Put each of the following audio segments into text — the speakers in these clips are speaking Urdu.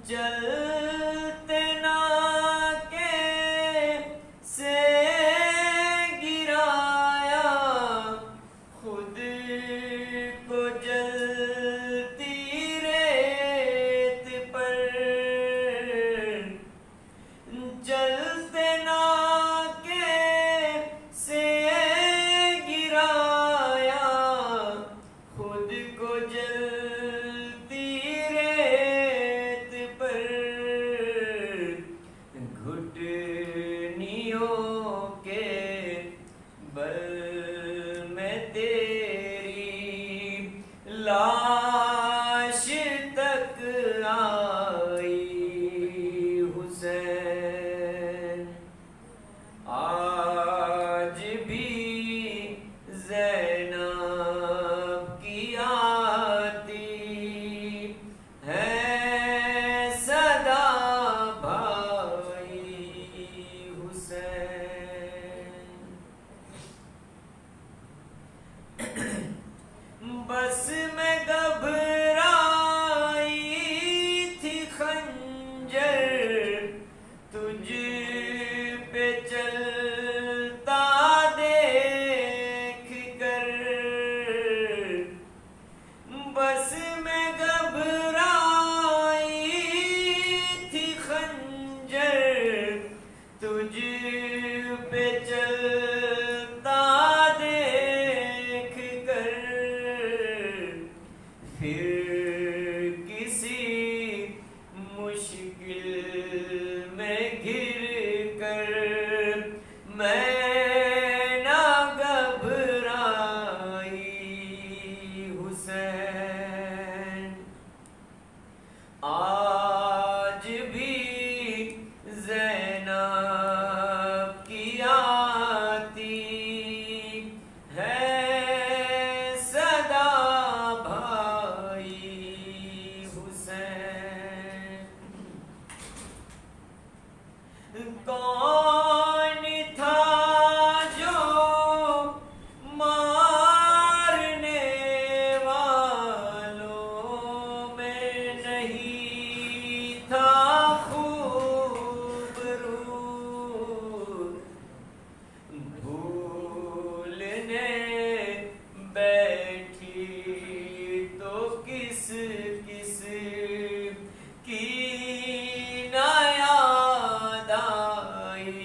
جلتے نہ کیسے گرایا خود کو جلتی ریت پر جلتے نہ کیسے گرایا خود کو جلتی ریت پر گھٹنیوں کے بل میں تیری لاش تک آئی حسین آج بھی زینب کی آتی ہے صدا بھائی حسین بس میں گھبرائی تھی خنجر تجھ پہ چلتا دیکھ کر بس میں گھبرائی تھی خنجر تجھ پہ چلتا دیکھ کر پھر کسی مشکل میں گر کر میں نہ گھبرائی حسین آج بھی زینب کی آتی ہے صدا بھائی حسین کون تھا جو مارنے والوں میں نہیں تھا خوبرو بھولنے بیٹھی تو کس کس کی نہ یاد آئی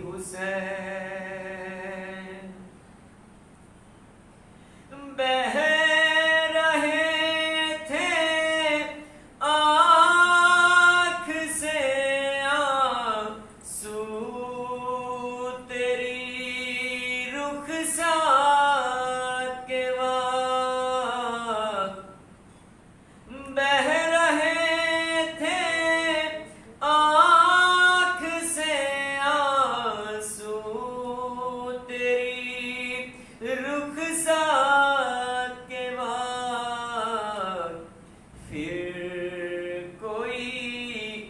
حسین بہہ رہے تھے آنکھ سے آنسو تیری رخسار کے وقت بہہ رہے تھے آنکھ سے آنسو تیری رخسار کے بعد پھر کوئی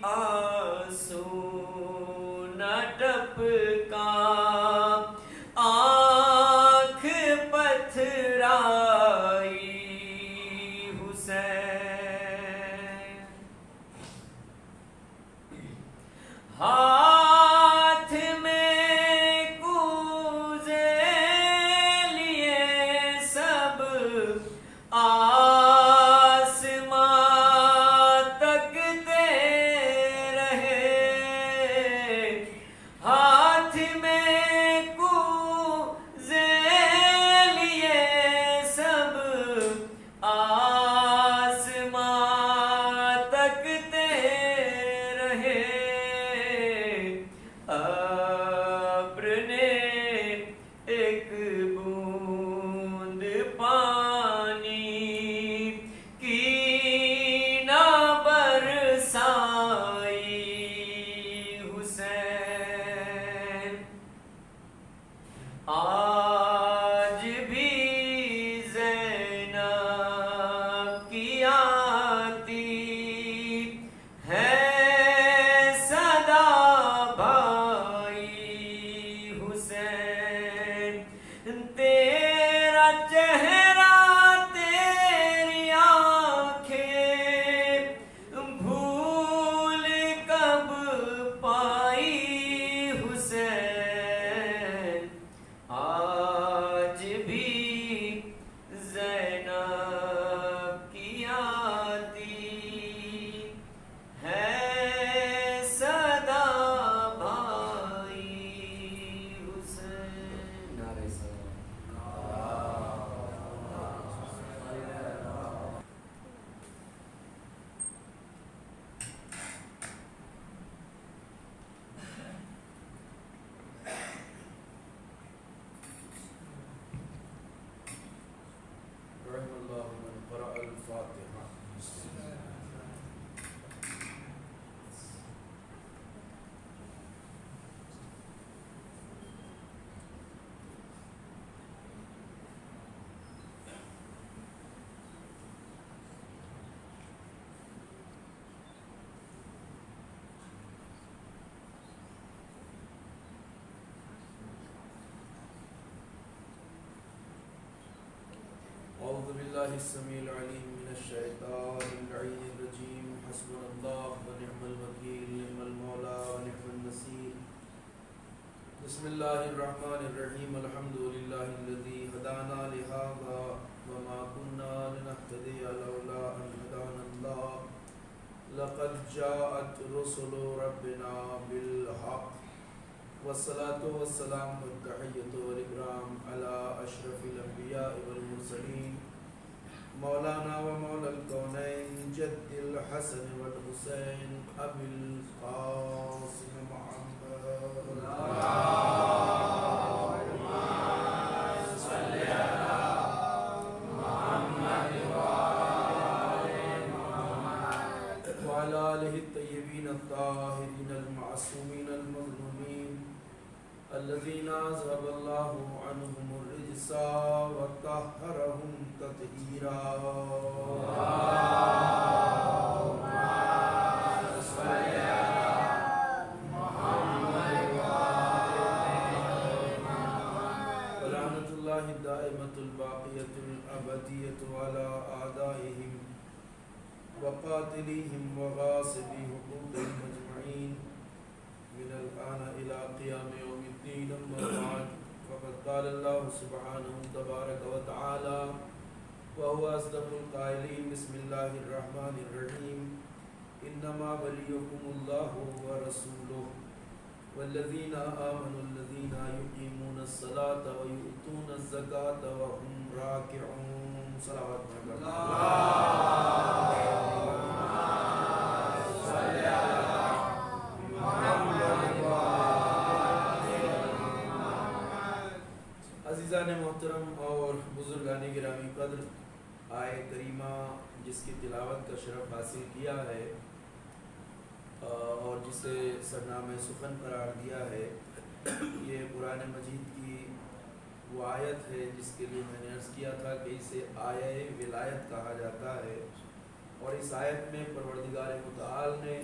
آنسو نہ ٹپکا آنکھ پتھرائی حسین ہاتھ میں کوزے لیے سب آسمان تکتے رہے ہاتھ میں کوزے لیے سب آسمان تکتے رہے ابر نے ایک بوند پانی بالله السميع العليم من الشيطان اللعين الرجيم حسبنا الله ونعم الوكيل نعم المولى ونعم النصير بسم الله الرحمن الرحيم الحمد لله الذي هدانا لهذا وما كنا لنهتدي لولا أن هدانا الله لقد جاءت رسل ربنا بالحق والصلاة والسلام والتحية والإكرام على أشرف الأنبياء والمرسلين مولانا ومولى الكونين جد الحسن والحسين أبي القاسم محمد وعلى آله الطيبين الطاهرين المعصومين المظلومين الذين أذهب الله عنهم الرجس وطهرهم تطهيرا ولعنة الله الدائمة الباقية الأبدية على أعدائهم وقاتليهم وغاصبي حقوقهم أجمعين من الآن إلى قيام يوم الدين أما بعد فقد قال الله سبحانه تبارك وتعالى وهو أصدق القائلين بسم الله الرحمن الرحيم إنما وليكم الله ورسوله والذين آمنوا الذين يقيمون الصلاة ويؤتون الزكاة وهم راكعون صلوات عزیزان محترم اور بزرگان گرامی قدر، آیے کریمہ جس کی تلاوت کا شرف حاصل کیا ہے اور جسے سرنامہ سخن قرار دیا ہے، یہ قرآن مجید کی وہ آیت ہے جس کے لیے میں نے عرض کیا تھا کہ اسے آیہ ولایت کہا جاتا ہے، اور اس آیت میں پروردگار متعال نے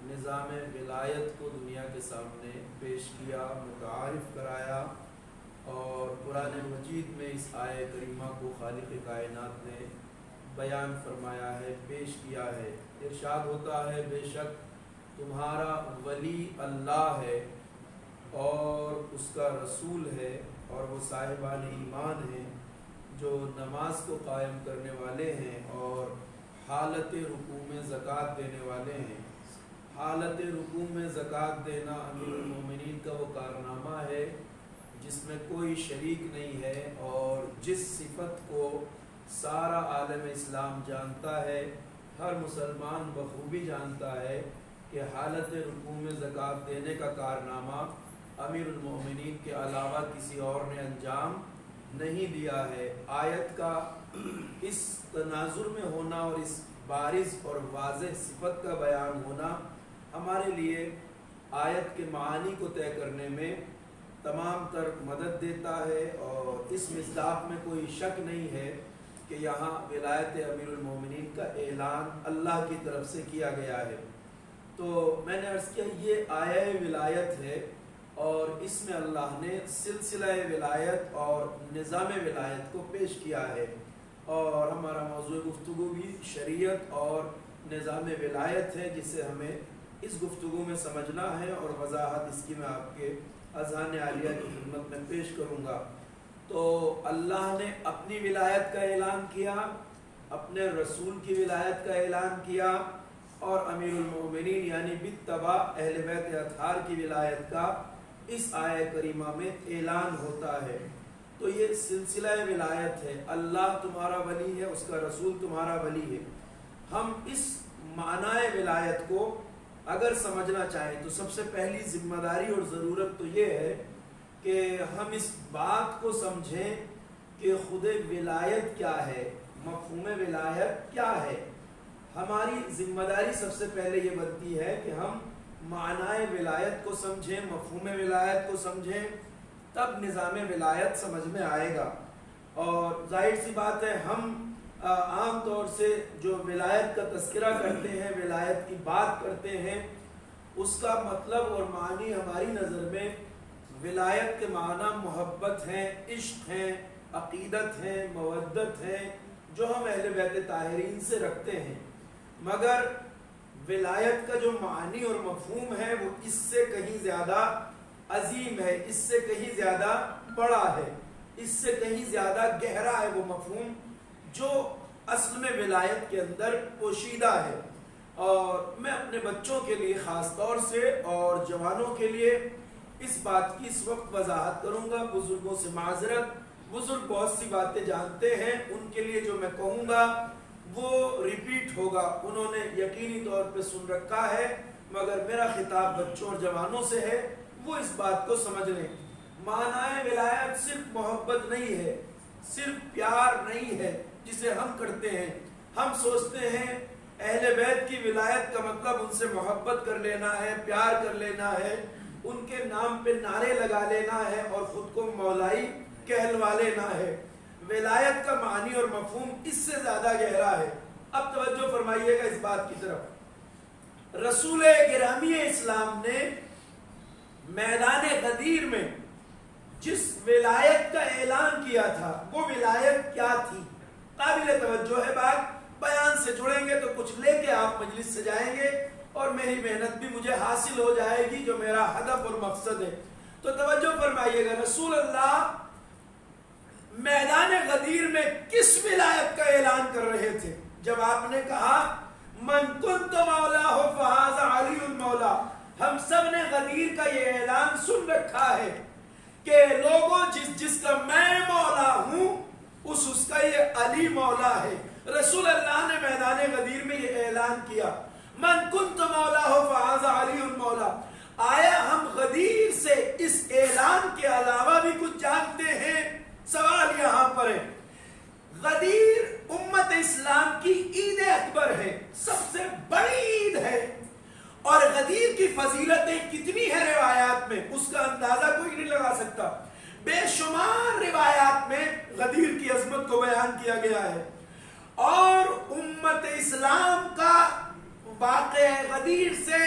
نظام ولایت کو دنیا کے سامنے پیش کیا، متعارف کرایا، اور قرآن مجید میں اس آیہ کریمہ کو خالق کائنات نے بیان فرمایا ہے، پیش کیا ہے۔ ارشاد ہوتا ہے بے شک تمہارا ولی اللہ ہے اور اس کا رسول ہے، اور وہ صاحبان ایمان ہیں جو نماز کو قائم کرنے والے ہیں اور حالت رکوع میں زکوٰۃ دینے والے ہیں۔ حالت رکوع میں زکوٰۃ دینا امیر المومنین کا وہ کارنامہ ہے جس میں کوئی شریک نہیں ہے، اور جس صفت کو سارا عالم اسلام جانتا ہے، ہر مسلمان بخوبی جانتا ہے کہ حالت رکوع میں زکوٰۃ دینے کا کارنامہ امیر المومنین کے علاوہ کسی اور نے انجام نہیں دیا ہے۔ آیت کا اس تناظر میں ہونا اور اس بارز اور واضح صفت کا بیان ہونا ہمارے لیے آیت کے معانی کو طے کرنے میں تمام تر مدد دیتا ہے، اور اس مصداق میں کوئی شک نہیں ہے کہ یہاں ولایت امیر المومنین کا اعلان اللہ کی طرف سے کیا گیا ہے۔ تو میں نے عرض کیا یہ آیہ ولایت ہے، اور اس میں اللہ نے سلسلہ ولایت اور نظام ولایت کو پیش کیا ہے، اور ہمارا موضوع گفتگو بھی شریعت اور نظام ولایت ہے، جسے ہمیں اس گفتگو میں سمجھنا ہے، اور وضاحت اس کی میں آپ کے اذہان عالیہ کی خدمت میں پیش کروں گا۔ تو اللہ نے اپنی ولایت کا اعلان کیا، اپنے رسول کی ولایت کا اعلان کیا، اور امیر المومنین یعنی بالتبع اہل بیت اطہار کی ولایت کا اس آیہ کریمہ میں اعلان ہوتا ہے۔ تو یہ سلسلہ ولایت ہے، اللہ تمہارا ولی ہے، اس کا رسول تمہارا ولی ہے۔ ہم اس معنی ولایت کو اگر سمجھنا چاہیں تو سب سے پہلی ذمہ داری اور ضرورت تو یہ ہے کہ ہم اس بات کو سمجھیں کہ خود ولایت کیا ہے، مفہوم ولایت کیا ہے۔ ہماری ذمہ داری سب سے پہلے یہ بنتی ہے کہ ہم معنی ولایت کو سمجھیں، مفہوم ولایت کو سمجھیں، تب نظام ولایت سمجھ میں آئے گا۔ اور ظاہر سی بات ہے ہم عام طور سے جو ولایت کا تذکرہ کرتے ہیں، ولایت کی بات کرتے ہیں، اس کا مطلب اور معنی ہماری نظر میں ولایت کے معنی محبت ہیں، عشق ہیں، عقیدت ہیں، مودت ہیں، جو ہم اہل بیت طاہرین سے رکھتے ہیں، مگر ولایت کا جو معنی اور مفہوم ہے وہ اس سے کہیں زیادہ عظیم ہے، اس سے کہیں زیادہ بڑا ہے، اس سے کہیں زیادہ گہرا ہے وہ مفہوم جو اصل میں ولایت کے اندر پوشیدہ ہے۔ اور میں اپنے بچوں کے لیے خاص طور سے اور جوانوں کے لیے اس بات کی اس وقت وضاحت کروں گا، بزرگوں سے معذرت، بزرگ بہت سی باتیں جانتے ہیں، ان کے لیے جو میں کہوں گا وہ ریپیٹ ہوگا، انہوں نے یقینی طور پہ سن رکھا ہے، مگر میرا خطاب بچوں اور جوانوں سے ہے، وہ اس بات کو سمجھ لیں۔ معنی ولایت صرف محبت نہیں ہے، صرف پیار نہیں ہے جسے ہم کرتے ہیں۔ ہم سوچتے ہیں اہل بیت کی ولایت کا مطلب ان سے محبت کر لینا ہے، پیار کر لینا ہے، ان کے نام پہ نعرے لگا لینا ہے اور خود کو مولائی کہلوا لینا ہے۔ ولایت کا معنی اور مفہوم اس سے زیادہ گہرا ہے۔ اب توجہ فرمائیے گا اس بات کی طرف۔ رسول گرامی اسلام نے میدان غدیر میں جس ولایت کا اعلان کیا تھا وہ ولایت کیا تھی؟ قابل توجہ ہے بات، بیان سے جڑیں گے تو کچھ لے کے آپ مجلس سے جائیں گے اور میری محنت بھی مجھے حاصل ہو جائے گی جو میرا ہدف اور مقصد ہے۔ تو توجہ فرمائیے گا، رسول اللہ میدان غدیر میں کس ولایت کا اعلان کر رہے تھے؟ جب آپ نے کہا من کنت مولا فہذا علی المولا، ہم سب نے غدیر کا یہ اعلان سن رکھا ہے کہ لوگوں جس کا میں مولا ہوں اس کا یہ علی مولا ہے۔ رسول اللہ نے میدان غدیر میں یہ اعلان کیا، من کنت مولا فہذا علی المولا۔ آیا ہم غدیر سے اس اعلان کے علاوہ بھی کچھ جانتے ہیں؟ سوال یہاں پر ہے۔ غدیر امت اسلام کی عید اکبر ہے، سب سے بڑی عید ہے، اور غدیر کی فضیلتیں کتنی ہیں روایات میں اس کا اندازہ کوئی نہیں لگا سکتا۔ بے شمار روایات میں غدیر کی عظمت کو بیان کیا گیا ہے، اور امت اسلام کا واقعہ غدیر سے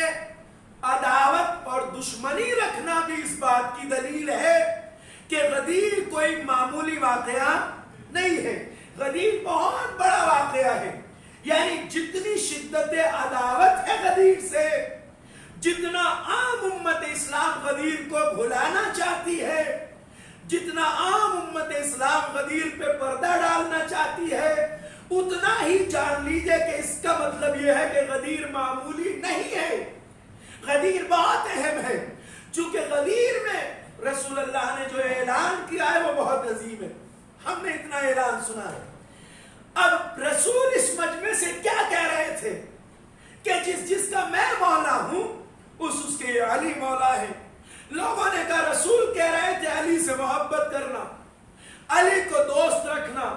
عداوت اور دشمنی رکھنا بھی اس بات کی دلیل ہے کہ غدیر کوئی معمولی واقعہ نہیں ہے، غدیر بہت بڑا واقعہ ہے۔ یعنی جتنی شدت عداوت ہے غدیر سے، جتنا عام امت اسلام غدیر کو بھلانا چاہتی ہے، جتنا عام امت اسلام غدیر پہ پردہ ڈالنا چاہتی ہے، اتنا ہی جان لیجئے کہ اس کا مطلب یہ ہے کہ غدیر معمولی نہیں ہے، غدیر بہت اہم ہے۔ چونکہ غدیر میں رسول اللہ نے جو اعلان کیا ہے وہ بہت عظیم ہے، ہم نے اتنا اعلان سنا ہے۔ اب رسول اس مجمع سے کیا کہہ رہے تھے کہ جس کا میں مولا ہوں اس کے علی مولا ہے۔ لوگوں نے کہا رسول کہہ رہے تھے علی سے محبت کرنا، علی کو دوست رکھنا۔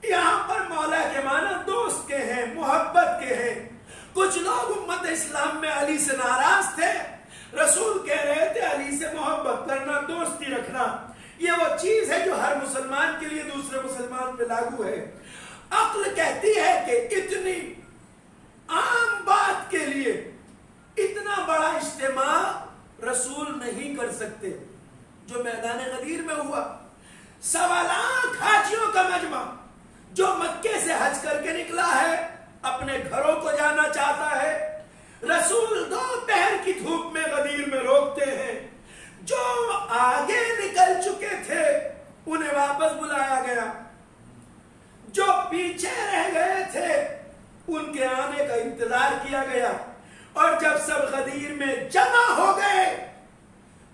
یہاں پر مولا کے معنی دوست کے ہیں، محبت کے ہیں۔ کچھ لوگ امت اسلام میں علی سے ناراض تھے، رسول کہہ رہے تھے علی سے محبت کرنا، دوستی رکھنا۔ یہ وہ چیز ہے جو ہر مسلمان کے لیے دوسرے مسلمان پہ لاگو ہے۔ عقل کہتی ہے کہ اتنی عام بات کے لیے اتنا بڑا اجتماع رسول نہیں کر سکتے جو میدان غدیر میں ہوا۔ 1.25 لاکھ حاجیوں کا مجمع جو مکے سے حج کر کے نکلا ہے، اپنے گھروں کو جانا چاہتا ہے، رسول دوپہر کی دھوپ میں غدیر میں روکتے ہیں۔ جو آگے نکل چکے تھے انہیں واپس بلایا گیا، جو پیچھے رہ گئے تھے ان کے آنے کا انتظار کیا گیا، اور جب سب غدیر میں جمع ہو گئے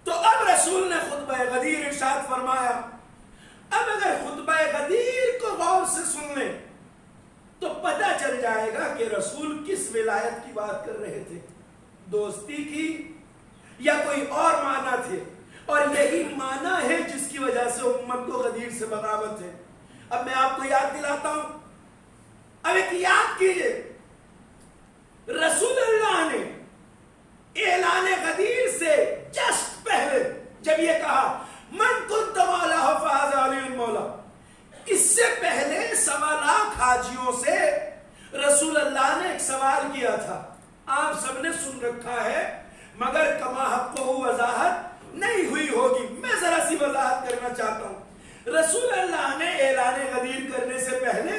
تو اب رسول نے خطبہ غدیر ارشاد فرمایا۔ اب اگر خطبہ غدیر کو غور سے سن لیں تو پتہ چل جائے گا کہ رسول کس ولایت کی بات کر رہے تھے، دوستی کی یا کوئی اور معنی تھے، اور یہی معنی ہے جس کی وجہ سے امت کو غدیر سے بغاوت ہے۔ اب میں آپ کو یاد دلاتا ہوں، اب ایک یاد کیجئے، رسول اللہ نے اعلان غدیر سے جسٹ پہلے جب یہ کہا من کنت مولا فہذا علی المولا، اس سے پہلے 1.25 لاکھ حاجیوں سے رسول اللہ نے ایک سوال کیا تھا، آپ سب نے سن رکھا ہے مگر کما حق وضاحت نہیں ہوئی ہوگی، میں ذرا سی وضاحت کرنا چاہتا ہوں۔ رسول اللہ نے اعلان غدیر کرنے سے پہلے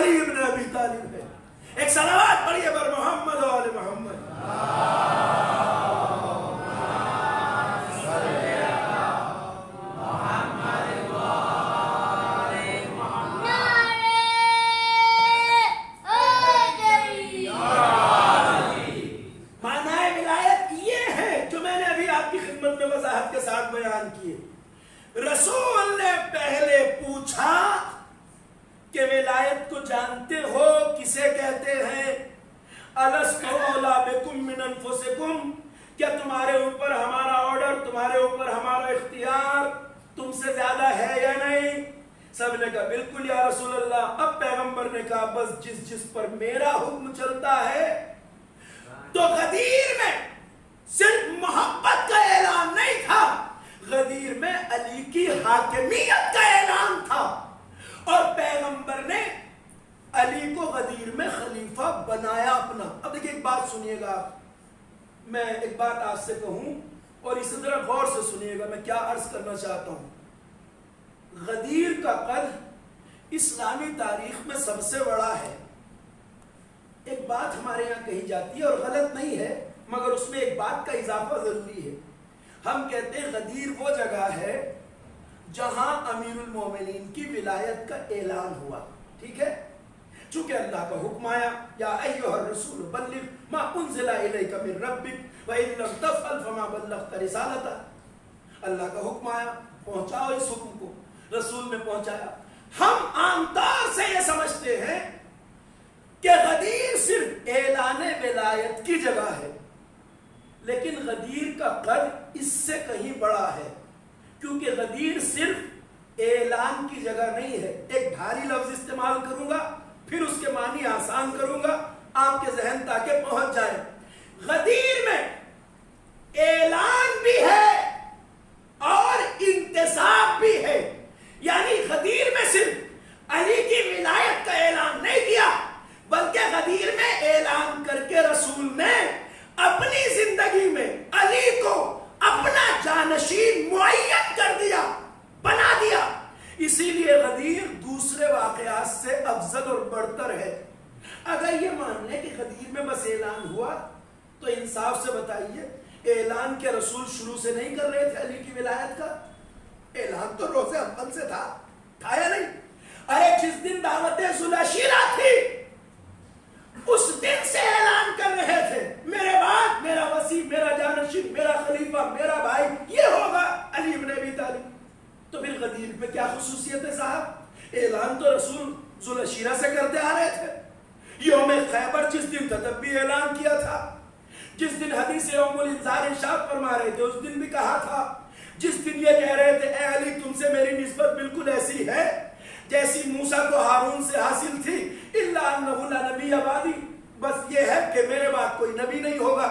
علی ابن ابی طالب ہے. ایک صلوات پڑھیے پر محمد و آل محمد. وضاحت کے ساتھ بیان کیے. رسول نے پہلے پوچھا کہ ولایت کو جانتے ہو کسے کہتے ہیں؟ الست اولی بکم من انفسکم، کیا تمہارے اوپر ہمارا آرڈر، تمہارے اوپر ہمارا اختیار تم سے زیادہ ہے یا نہیں؟ سب نے کہا بالکل یا رسول اللہ. اب پیغمبر نے کہا بس جس پر میرا حکم چلتا ہے. تو غدیر میں صرف محبت کا اعلان نہیں تھا، غدیر میں علی کی حاکمیت کا اعلان تھا، اور پیغمبر نے علی کو غدیر میں خلیفہ بنایا اپنا. اب دیکھیں ایک بات سنیے گا، میں ایک بات آپ سے کہوں اور اسی طرح غور سے سنیے گا میں کیا عرض کرنا چاہتا ہوں. غدیر کا قد اسلامی تاریخ میں سب سے بڑا ہے. ایک بات ہمارے یہاں کہی جاتی ہے اور غلط نہیں ہے، مگر اس میں ایک بات کا اضافہ ضروری ہے. ہم کہتے ہیں غدیر وہ جگہ ہے جہاں امیر المومنین کی ولایت کا اعلان ہوا. ٹھیک ہے، چونکہ اللہ کا حکم آیا یا ایھا الرسول بلغ ما انزل الیک من ربک وان لم تفعل فما بلغت رسالتہ. اللہ کا حکم آیا، پہنچاؤ اس حکم کو. رسول نے پہنچایا. ہم عام طور سے یہ سمجھتے ہیں کہ غدیر صرف اعلان ولایت کی جگہ ہے، لیکن غدیر کا قد اس سے کہیں بڑا ہے، کیونکہ غدیر صرف اعلان کی جگہ نہیں ہے. ایک بھاری لفظ استعمال کروں گا پھر اس کے معنی آسان کروں گا آپ کے ذہن تاکہ پہنچ جائے. غدیر میں اعلان بھی ہے اور انتصاب بھی ہے. یعنی غدیر میں صرف علی کی ولایت کا اعلان نہیں کیا، بلکہ غدیر میں اعلان کر کے رسول نے اپنی زندگی میں علی کو اپنا جانشین معین کر دیا، بنا دیا. اسی لیے غدیر دوسرے واقعات سے افضل اور برتر ہے. اگر یہ مان لیں کہ غدیر میں بس اعلان ہوا تو انصاف سے بتائیے اعلان کے رسول شروع سے نہیں کر رہے تھے علی کی ولایت کا؟ اعلان تو روز اول سے تھا یا نہیں؟ ارے جس دن دعوت ذوالعشیرہ تھی اس دن سے اعلان کر رہے تھے میرے بعد میرا وصی، میرا جانشین، میرا خلیفہ، میرا بھائی یہ ہوگا علی ابن ابی طالب. تو پھر غدیر میں کیا خصوصیت ہے صاحب؟ اعلان تو رسول ذوالعشیرہ سے کرتے آ رہے تھے. یوم خیبر جس دن تھا تب بھی اعلان کیا تھا، جس دن حدیث یوم الانذار ارشاد فرما رہے تھے اس دن بھی کہا تھا، جس دن یہ کہہ رہے تھے اے علی تم سے میری نسبت بالکل ایسی ہے جیسی موسیٰ کو ہارون سے حاصل تھی، الا انہ لا نبی بعدی، بس یہ ہے کہ میرے بعد کوئی نبی نہیں ہوگا.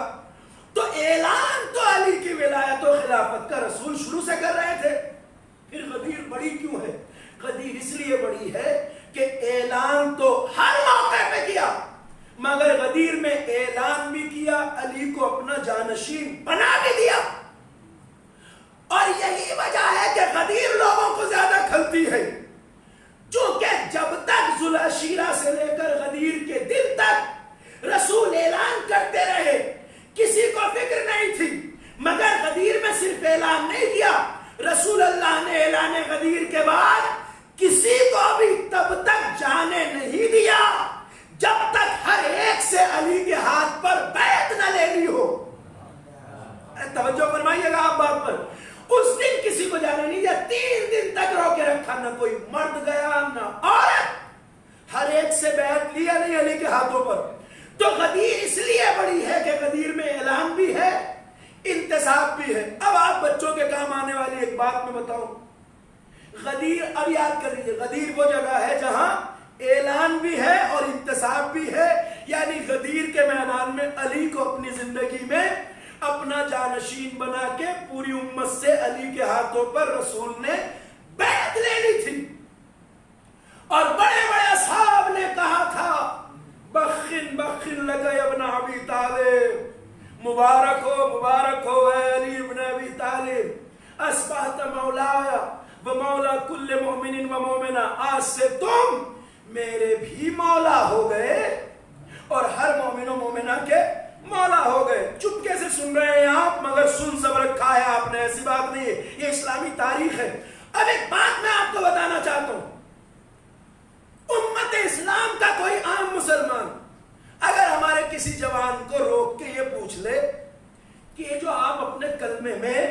تو اعلان تو علی کی ولایت و خلافت کا رسول شروع سے کر رہے تھے. پھر غدیر بڑی کیوں ہے؟ غدیر اس لیے بڑی ہے کہ اعلان تو ہر موقع پہ کیا، مگر غدیر میں اعلان بھی کیا، علی کو اپنا جانشین بنا بھی دیا. اور یہی وجہ ہے کہ غدیر لوگوں کو زیادہ کھلتی ہے، چونکہ جب تک ذوالعشیرہ سے لے کر غدیر کے دن تک رسول اعلان کرتے رہے کسی کو فکر نہیں تھی، مگر غدیر میں صرف اعلان نہیں کیا، رسول اللہ نے اعلان غدیر کے بعد کسی کو بھی تب تک جانے نہیں دیا جب تک ہر ایک سے علی کے ہاتھ پر بیعت نہ لینی ہو. توجہ فرمائیے گا آپ بات پر. اس دن کسی کو جانے نہیں دیا، 3 دن تک رو کے رکھا، نہ کوئی مرد گیا نہ عورت، ہر ایک سے بیعت لیا نہیں علی کے ہاتھوں پر. تو غدیر اس لیے بڑی ہے کہ غدیر میں اعلان بھی ہے، انتصاب بھی ہے. اب آپ بچوں کے کام آنے والی ایک بات میں بتاؤں. غدیر اب یاد کر لیجیے، غدیر وہ جگہ ہے جہاں اعلان بھی ہے اور انتصاب بھی ہے. یعنی غدیر کے میدان میں علی کو اپنی زندگی میں اپنا جانشین بنا کے پوری امت سے علی کے ہاتھوں پر رسول نے بیعت لینی تھی. اور بڑے بڑے اصحاب نے کہا تھا بخن بخن لگا ابن ابی طالب، مبارک ہو اے علی ابن ابی طالب، اصبحت مولایا و مولا کل مؤمن و مومنہ، آج سے تم میرے بھی مولا ہو گئے اور ہر مومن و مومنہ کے مولا ہو گئے. چپکے سے سن رہے ہیں آپ مگر سن سب رکھا ہے آپ نے, ایسی بات نہیں ہے, یہ اسلامی تاریخ ہے. اب ایک بات میں آپ کو بتانا چاہتا ہوں, امت اسلام کا کوئی عام مسلمان اگر ہمارے کسی جوان کو روک کے یہ پوچھ لے کہ یہ جو آپ اپنے کلمے میں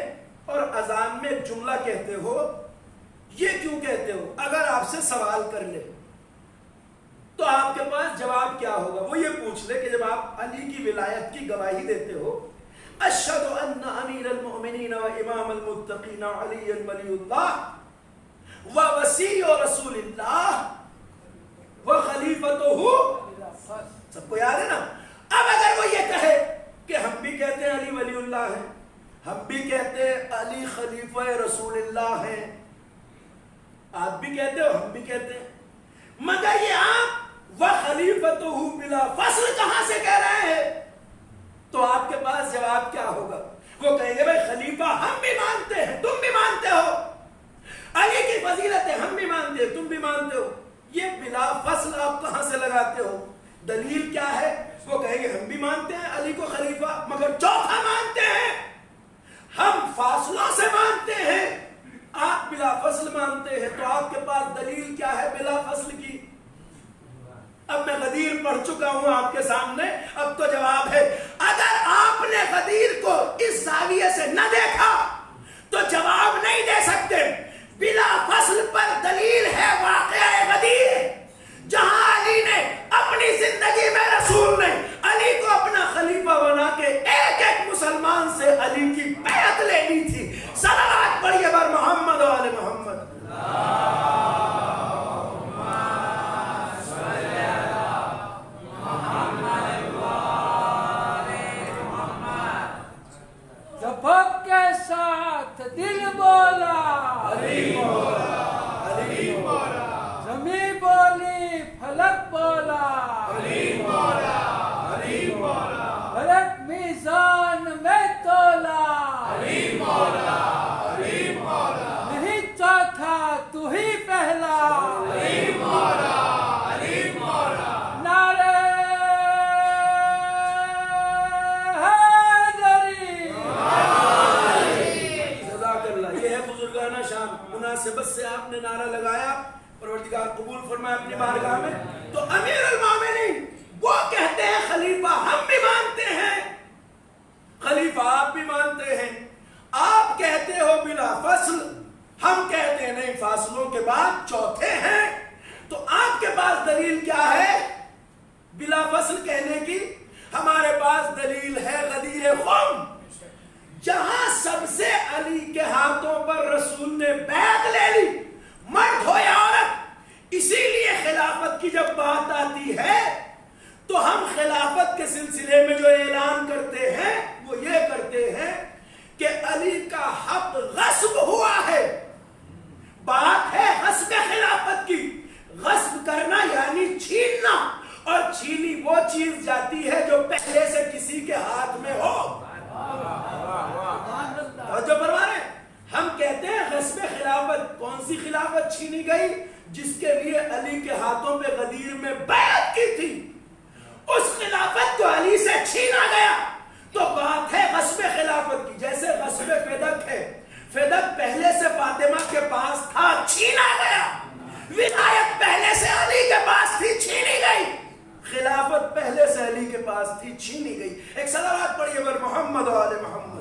اور اذان میں جملہ کہتے ہو یہ کیوں کہتے ہو, اگر آپ سے سوال کر لے تو آپ کے پاس جواب کیا ہوگا؟ وہ یہ پوچھ لے کہ جب آپ علی کی ولایت کی گواہی دیتے ہو اشہد ان امیر المؤمنین و امام المتقین علی ولی اللہ و وصی رسول اللہ و خلیفتہ, سب کو یاد ہے نا. اب اگر وہ یہ کہے کہ ہم بھی کہتے ہیں علی ولی اللہ ہے, ہم بھی کہتے ہیں علی خلیفہ رسول اللہ ہے, آپ بھی کہتے ہو ہم بھی کہتے ہیں, مگر یہ آپ وَخَلِيفَتُهُ بِلَا فَصْلِ کہاں سے کہہ رہے ہیں؟ تو آپ کے پاس جواب کیا ہوگا؟ وہ کہیں گے بھائی خلیفہ ہم بھی مانتے ہیں تم بھی مانتے ہو, علی کی فضیلتیں ہم بھی مانتے ہیں تم بھی مانتے ہو, یہ بلا فصل آپ کہاں سے لگاتے ہو؟ دلیل کیا ہے؟ وہ کہیں گے ہم بھی مانتے ہیں علی کو خلیفہ مگر چوتھا مانتے ہیں, ہم فاصلوں سے مانتے ہیں, آپ بلا فصل مانتے ہیں. تو آپ کے پاس دلیل کیا ہے بلا فصل کی؟ اب میں غدیر پڑھ چکا ہوں آپ کے سامنے, اب تو جواب ہے. اگر آپ نے غدیر کو اس زاویے سے نہ دیکھا تو جواب نہیں دے سکتے. بلا فصل پر دلیل ہے واقعہ غدیر, جہاں علی نے اپنی زندگی میں رسول نے علی کو اپنا خلیفہ بنا کے ایک ایک مسلمان سے علی کی بیعت لے لی تھی. صلوات پڑھیے بر محمد و آل محمد. ظفر کے ساتھ دل بولا علی مولا, علی مولا, زمین بولی فلک بولا علی مولا, علی مولا, فلک میزان میں تولا علی مولا, علی مولا, نہیں چوتھا تو ہی پہلا علی مولا, علی مولا. نعرہ حیدری. جزاک اللہ. یہ ہے بزرگانہ شان, مناسبت سے آپ نے نعرہ لگایا, پروردگار قبول فرمائے اپنی بارگاہ میں. تو امیر المومنین وہ کہتے ہیں خلیفہ ہم بھی مانتے ہیں, خلیفہ آپ بھی مانتے ہیں. آپ کہتے ہو بلا فصل, ہم کہتے ہیں نہیں فاصلوں کے بعد چوتھے ہیں. تو آپ کے پاس دلیل کیا ہے بلا فصل کہنے کی؟ ہمارے پاس دلیل ہے غدیر خم, جہاں سب سے علی کے ہاتھوں پر رسول نے بیعت لے لی, مرد ہو یا عورت. اسی لیے خلافت کی جب بات آتی ہے تو ہم خلافت کے سلسلے میں جو اعلان کرتے ہیں وہ یہ کرتے ہیں کہ علی کا حق غصب ہوا ہے. بات ہے غصب خلافت کی, غصب کرنا یعنی چھیننا, اور چھینی وہ چیز جاتی ہے جو پہلے سے کسی کے ہاتھ میں ہو. اور جو پروانے ہم کہتے ہیں غصب خلافت, کون سی خلافت چھینی گئی؟ جس کے لیے علی کے ہاتھوں پہ غدیر میں بیعت کی تھی, اس خلافت کو علی سے چھینا گیا. تو بات ہے غصب خلافت کی. جیسے غصب فدق ہے, فدق پہلے سے فاطمہ کے پاس تھا, چھینا گیا. ولایت پہلے سے علی کے پاس تھی, چھینی گئی. خلافت پہلے سے علی کے پاس تھی, چھینی گئی. ایک صلوات پڑھیے بر محمد و آل محمد.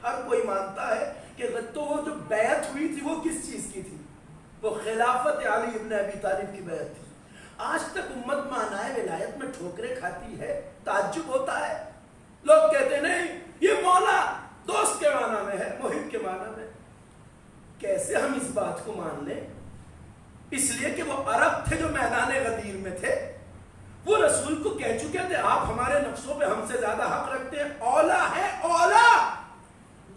ہر کوئی مانتا ہے کہ تو وہ جو بیعت ہوئی تھی وہ کس چیز کی تھی؟ وہ خلافت علی ابن ابی طالب کی بیعت تھی۔ آج تک امت معنی ولایت میں ٹھوکریں کھاتی ہے، تعجب ہوتا ہے۔ لوگ کہتے نہیں یہ مولا دوست کے معنی میں ہے، محب کے معنی میں۔ کیسے ہم اس بات کو مان لیں؟ اس لیے کہ وہ عرب تھے جو میدان غدیر میں تھے، وہ رسول کو کہہ چکے تھے آپ ہمارے نفسوں پہ ہم سے زیادہ حق رکھتے ہیں، اولا ہے اولا،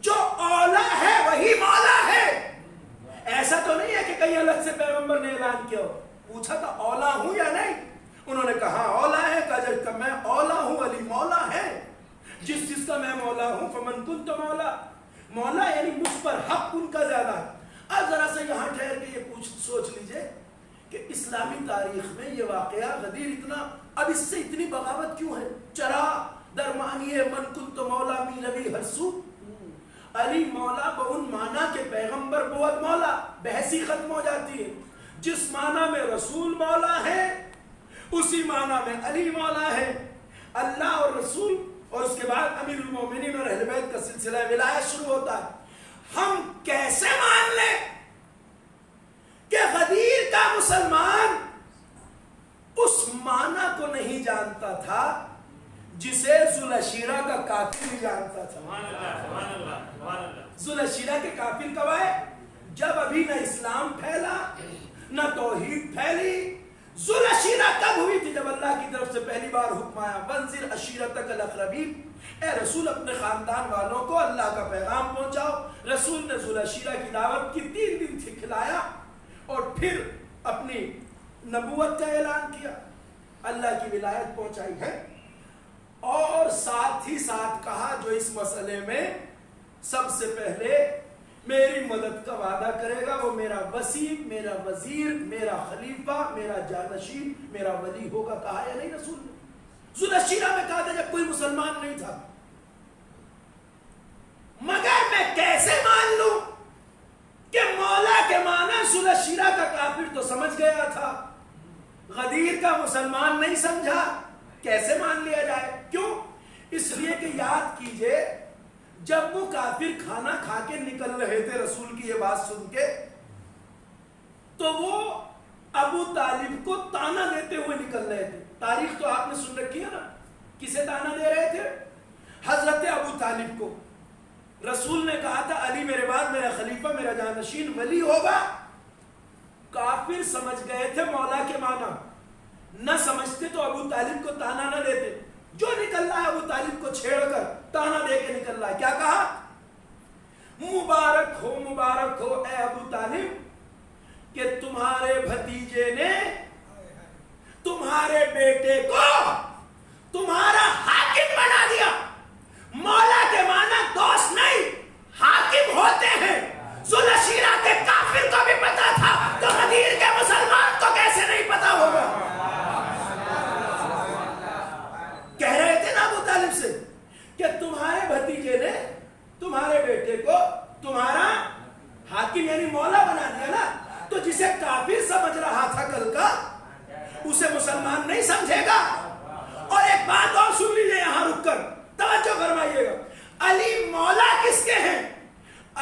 جو اولا ہے وہی مولا ہے۔ ایسا تو نہیں ہے کہ کہیں الگ سے پیغمبر نے اعلان کیا ہو، پوچھا تھا اولا ہوں یا نہیں، انہوں نے کہا اولا ہے، کہا جب کہ میں اولا ہوں، علی مولا ہے، جس کا میں مولا ہوں فمن کنت مولا، مولا یعنی مجھ پر حق ان کا زیادہ ہے۔ اب ذرا سے یہاں ٹھہر کے یہ سوچ لیجئے کہ اسلامی تاریخ میں یہ واقعہ غدیر اتنا، اب اس سے اتنی بغاوت کیوں ہے؟ چرا درمانی من کنت مولا می روی ہرسو، علی مولا بہن مانا کے پیغمبر بہت مولا، بحثی ختم ہو جاتی ہے۔ جس معنی میں رسول مولا ہے اسی معنی میں علی مولا ہے۔ اللہ اور رسول اور اس کے بعد امیر المومنین اور اہل بیت کا سلسلہ ولایت شروع ہوتا ہے۔ ہم کیسے مان لیں کہ غدیر کا مسلمان اس معنی کو نہیں جانتا تھا جسے ذوالعشیرہ کا کافر بھی جانتا تھا؟ ذوالعشیرہ کے کافر کب آئے؟ جب ابھی نہ اسلام پھیلا نہ توحید پھیلی۔ ذوالعشیرہ کب ہوئی تھی؟ جب اللہ کی طرف سے پہلی بار حکم آیا وانذر عشیرتک الاقربین، اے رسول اپنے خاندان والوں کو اللہ کا پیغام پہنچاؤ۔ رسول نے ذوالعشیرہ کی دعوت کی، 3 دن سے کھلایا اور پھر اپنی نبوت کا اعلان کیا، اللہ کی ولایت پہنچائی ہے، اور ساتھ ہی ساتھ کہا جو اس مسئلے میں سب سے پہلے میری مدد کا وعدہ کرے گا وہ میرا وسیع، میرا وزیر، میرا خلیفہ، میرا جانشین، میرا ولی ہوگا۔ کہا یا نہیں رسول نے؟ ذوالعشیرہ میں کہا تھا جب کوئی مسلمان نہیں تھا۔ مگر میں کیسے مان لوں کہ مولا کے معنی ذوالعشیرہ کا کافر تو سمجھ گیا تھا، غدیر کا مسلمان نہیں سمجھا؟ کیسے مان لیا جائے؟ کیوں؟ اس لیے کہ یاد کیجئے جب وہ کافر کھانا کھا کے نکل رہے تھے رسول کی یہ بات سن کے، تو وہ ابو طالب کو تانا دیتے ہوئے نکل رہے تھے۔ تاریخ تو آپ نے سن رکھی ہے نا، کسے تانا دے رہے تھے؟ حضرت ابو طالب کو۔ رسول نے کہا تھا علی میرے بعد میرا خلیفہ، میرا جانشین ولی ہوگا۔ کافر سمجھ گئے تھے مولا کے معنی، نہ سمجھتے تو ابو طالب کو تانا نہ دیتے۔ جو نکل رہا ہے ابو طالب کو چھیڑ کر تانا دے کے نکل رہا ہے، کیا کہا؟ مبارک ہو اے ابو طالب کہ تمہارے بھتیجے نے تمہارے بیٹے کو تمہارا حاکم بنا دیا۔ مولا کے معنی دوست نہیں حاکم ہوتے ہیں۔ ذوالعشیرہ کے کافر کو بھی پتا تھا تو غدیر کے مسلمان کو کیسے نہیں پتا ہوگا؟ کہہ رہے تھے نا ابو طالب سے کہ تمہارے بھتیجے نے تمہارے بیٹے کو تمہارا حاکم یعنی مولا بنا دیا نا، تو جسے کافر سمجھ رہا تھا کل کا اسے مسلمان نہیں سمجھے گا۔ اور ایک بات اور سن لیجیے یہاں رک کر، توجہ فرمائیے گا، علی مولا کس کے ہیں؟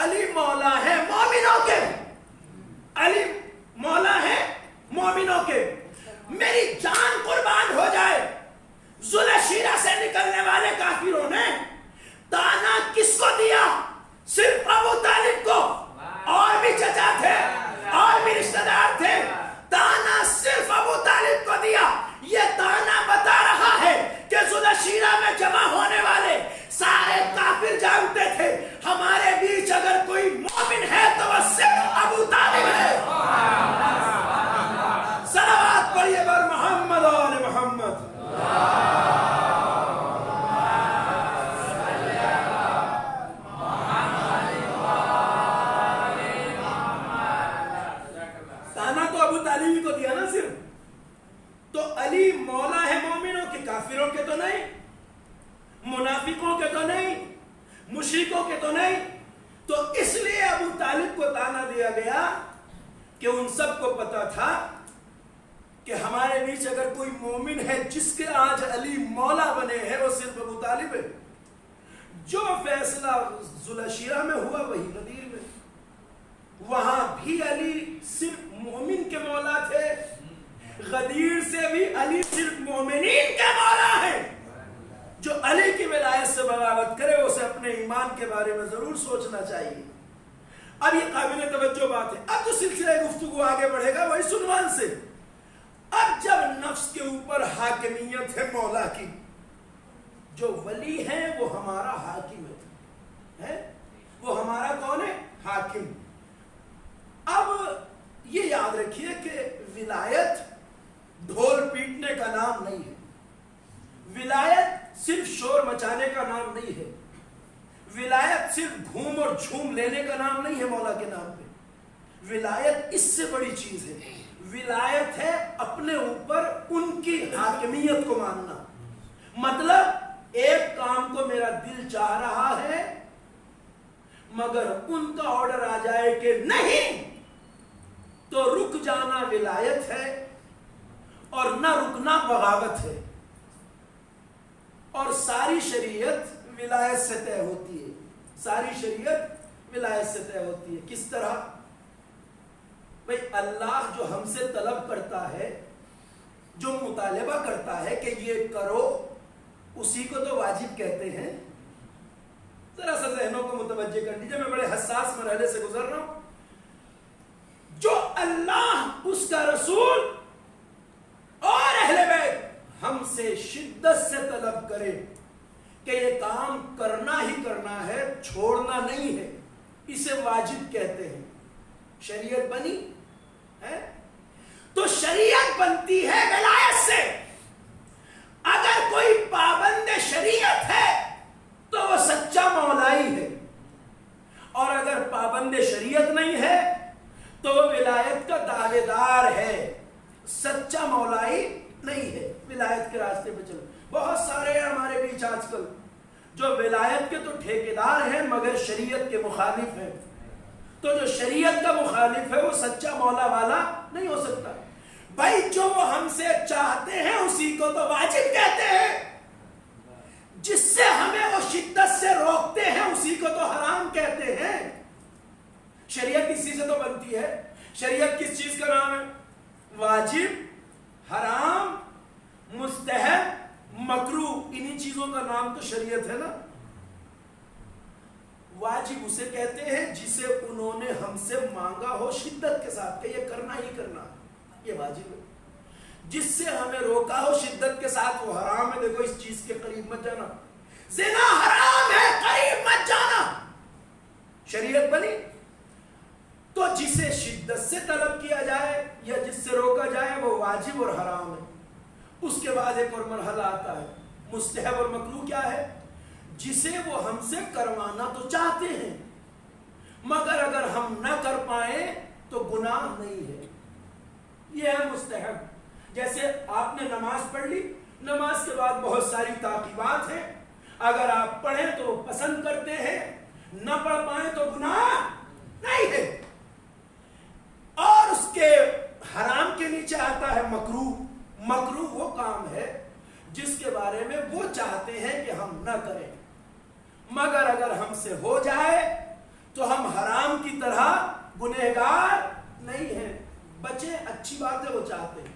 علی مولا ہے مومنوں کے، علی مولا ہے مومنوں کے۔ میری جان قربان ہو جائے، ذوالعشیرہ سے نکلنے والے کافروں نے تانا کس کو دیا؟ صرف ابو طالب کو، اور بھی چچا تھے اور بھی رشتہ دار تھے، تانا صرف ابو طالب کو دیا۔ یہ تانا بتا رہا ہے کہ ذوالعشیرہ میں جمع ہونے والے سارے کافر جانتے تھے ہمارے بیچ اگر کوئی مومن ہے تو وہ صرف ابو طالب ہے۔ صلوات پڑھیے بر محمد و آل محمد۔ تانا تو ابو طالب کو دیا نا صرف، تو علی مولا ہے مومنوں کے، کافروں کے تو نہیں، منافقوں کے تو نہیں، مشرکوں کے تو نہیں۔ تو اس لیے ابو طالب کو تانا دیا گیا کہ ان سب کو پتا تھا کہ ہمارے بیچ اگر کوئی مومن ہے جس کے آج علی مولا بنے ہیں وہ صرف ابو طالب ہے۔ جو فیصلہ ذوالشیرہ میں ہوا وہی غدیر میں، وہاں بھی علی صرف مومن کے مولا تھے، غدیر سے بھی علی صرف مومنین کے مولا ہے۔ جو علی کی ولایت سے بغاوت کرے اسے اپنے ایمان کے بارے میں ضرور سوچنا چاہیے۔ اب یہ قابل توجہ بات ہے۔ اب جو سلسلہ گفتگو آگے بڑھے گا وہی عنوان سے، اب جب نفس کے اوپر حاکمیت ہے مولا کی، جو ولی ہیں وہ ہمارا حاکم ہے، وہ ہمارا کون ہے؟ حاکم۔ اب یہ یاد رکھیے کہ ولایت ڈھول پیٹنے کا نام نہیں ہے، ولایت صرف شور مچانے کا نام نہیں ہے، ولایت صرف گھوم اور جھوم لینے کا نام نہیں ہے مولا کے نام پہ، ولایت اس سے بڑی چیز ہے۔ ولایت ہے اپنے اوپر ان کی حاکمیت کو ماننا، مطلب ایک کام کو میرا دل چاہ رہا ہے مگر ان کا آرڈر آ جائے کہ نہیں تو رک جانا ولایت ہے، اور نہ رکنا بغاوت ہے۔ اور ساری شریعت ولایت سے طے ہوتی ہے، ساری شریعت ولایت سے طے ہوتی ہے۔ کس طرح؟ بھئی اللہ جو ہم سے طلب کرتا ہے، جو مطالبہ کرتا ہے کہ یہ کرو، اسی کو تو واجب کہتے ہیں۔ ذرا سا ذہنوں کو متوجہ کر دیجئے، میں بڑے حساس مرحلے سے گزر رہا ہوں۔ جو اللہ، اس کا رسول اور اہل بیت ہم سے شدت سے طلب کرے کہ یہ کام کرنا ہی کرنا ہے، چھوڑنا نہیں ہے، اسے واجب کہتے ہیں۔ شریعت بنی ہے تو شریعت بنتی ہے ولایت سے۔ اگر کوئی پابند شریعت ہے تو وہ سچا مولائی ہے، اور اگر پابند شریعت نہیں ہے تو وہ ولایت کا دعوے دار ہے، سچا مولائی نہیں ہے۔ ولایت کے راستے پہ چلو، بہت سارے ہیں ہمارے بیچ آج کل جو ولایت کے تو ٹھیکیدار ہیں مگر شریعت کے مخالف ہیں۔ تو جو شریعت کا مخالف ہے وہ سچا مولا والا نہیں ہو سکتا۔ بھائی جو وہ ہم سے چاہتے ہیں اسی کو تو واجب کہتے ہیں، جس سے ہمیں وہ شدت سے روکتے ہیں اسی کو تو حرام کہتے ہیں۔ شریعت اسی سے تو بنتی ہے۔ شریعت کس چیز کا نام ہے؟ واجب، حرام، مستحب، مکروہ، انہی چیزوں کا نام تو شریعت ہے نا۔ واجب اسے کہتے ہیں جسے انہوں نے ہم سے مانگا ہو شدت کے ساتھ کہ یہ کرنا ہی کرنا، یہ واجب ہے۔ جس سے ہمیں روکا ہو شدت کے ساتھ وہ حرام ہے، دیکھو اس چیز کے قریب مت جانا، زنا حرام ہے، قریب مت جانا، شریعت بنی۔ تو جسے شدت سے طلب کیا جائے یا جس سے روکا جائے وہ واجب اور حرام ہے۔ اس کے بعد ایک اور مرحلہ آتا ہے مستحب اور مکروہ۔ کیا ہے؟ جسے وہ ہم سے کروانا تو چاہتے ہیں مگر اگر ہم نہ کر پائیں تو گناہ نہیں ہے، یہ ہے مستحب۔ جیسے آپ نے نماز پڑھ لی، نماز کے بعد بہت ساری تعقیبات ہیں، اگر آپ پڑھیں تو پسند کرتے ہیں، نہ پڑھ پائیں تو گناہ نہیں ہے۔ اور اس کے حرام کے نیچے آتا ہے مکروہ۔ مکروہ وہ کام ہے جس کے بارے میں وہ چاہتے ہیں کہ ہم نہ کریں مگر اگر ہم سے ہو جائے تو ہم حرام کی طرح گنہگار نہیں ہیں، بچے، اچھی بات ہے وہ چاہتے ہیں۔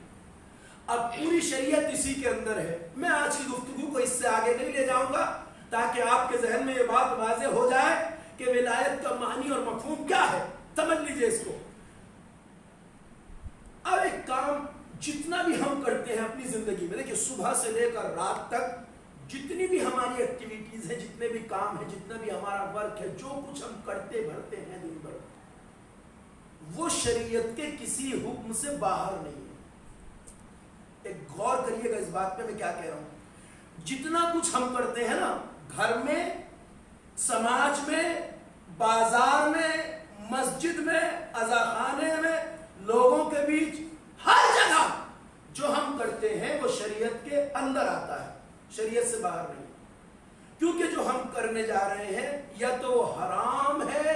اب پوری شریعت اسی کے اندر ہے۔ میں آج کی گفتگو کو اس سے آگے نہیں لے جاؤں گا تاکہ آپ کے ذہن میں یہ بات واضح ہو جائے کہ ولایت کا معنی اور مفہوم کیا ہے، سمجھ لیجئے اس کو۔ اب ایک کام جتنا بھی ہم کرتے ہیں اپنی زندگی میں، دیکھیں صبح سے لے کر رات تک جتنی بھی ہماری ایکٹیویٹیز ہیں، جتنے بھی کام ہیں، جتنا بھی ہمارا ورک ہے، جو کچھ ہم کرتے بھرتے ہیں دن بھر، وہ شریعت کے کسی حکم سے باہر نہیں ہے۔ ایک غور کریے گا اس بات پہ میں کیا کہہ رہا ہوں۔ جتنا کچھ ہم کرتے ہیں نا، گھر میں، سماج میں، بازار میں، مسجد میں، عزاخانے میں، لوگوں کے بیچ، ہر جگہ جو ہم کرتے ہیں وہ شریعت کے اندر آتا ہے، شریعت سے باہر نہیں۔ کیونکہ جو ہم کرنے جا رہے ہیں یا تو وہ حرام ہے،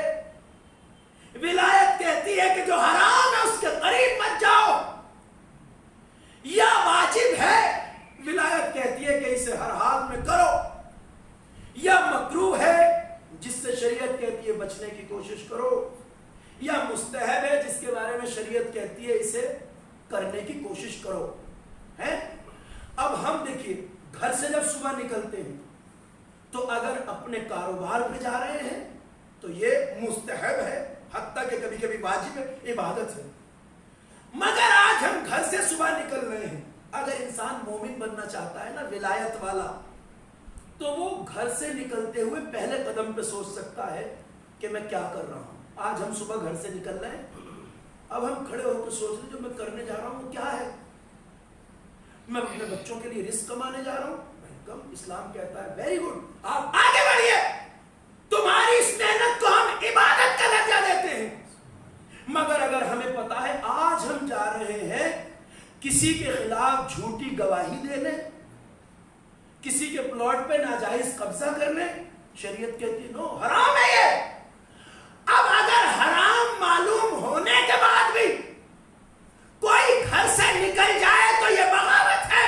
ولایت کہتی ہے کہ جو حرام ہے اس کے قریب مت جاؤ، یا واجب ہے، ولایت کہتی ہے کہ اسے ہر حال میں کرو، یا مکروہ ہے، کرو، یا مستحب ہے جس کے بارے میں شریعت کہتی ہے اسے کرنے کی کوشش کرو. ہے اب ہم دیکھیے گھر سے جب صبح نکلتے ہیں تو اگر اپنے کاروبار پہ جا رہے ہیں تو یہ مستحب ہے، حتیٰ کہ کبھی کبھی واجب ہے، عبادت ہے. مگر آج ہم گھر سے صبح نکل رہے ہیں، اگر انسان مومن بننا چاہتا ہے نا، ولایت والا، تو وہ گھر سے نکلتے ہوئے پہلے قدم پہ سوچ سکتا ہے کہ میں کیا کر رہا ہوں. آج ہم صبح گھر سے نکل رہے ہیں، اب ہم کھڑے ہو کے سوچ رہے جو میں کرنے جا رہا ہوں وہ کیا ہے. میں اپنے بچوں کے لیے رزق کمانے جا رہا ہوں، ویلکم، اسلام کہتا ہے ویری گڈ، آپ آگے بڑھیے، تمہاری اس محنت کو ہم عبادت کا درجہ دیتے ہیں. مگر اگر ہمیں پتا ہے آج ہم جا رہے ہیں کسی کے خلاف جھوٹی گواہی دینے، کسی کے پلاٹ پہ ناجائز قبضہ کرنے، شریعت کہتی نو، حرام ہے یہ. اب اگر حرام معلوم ہونے کے بعد بھی کوئی گھر سے نکل جائے تو یہ بغاوت ہے،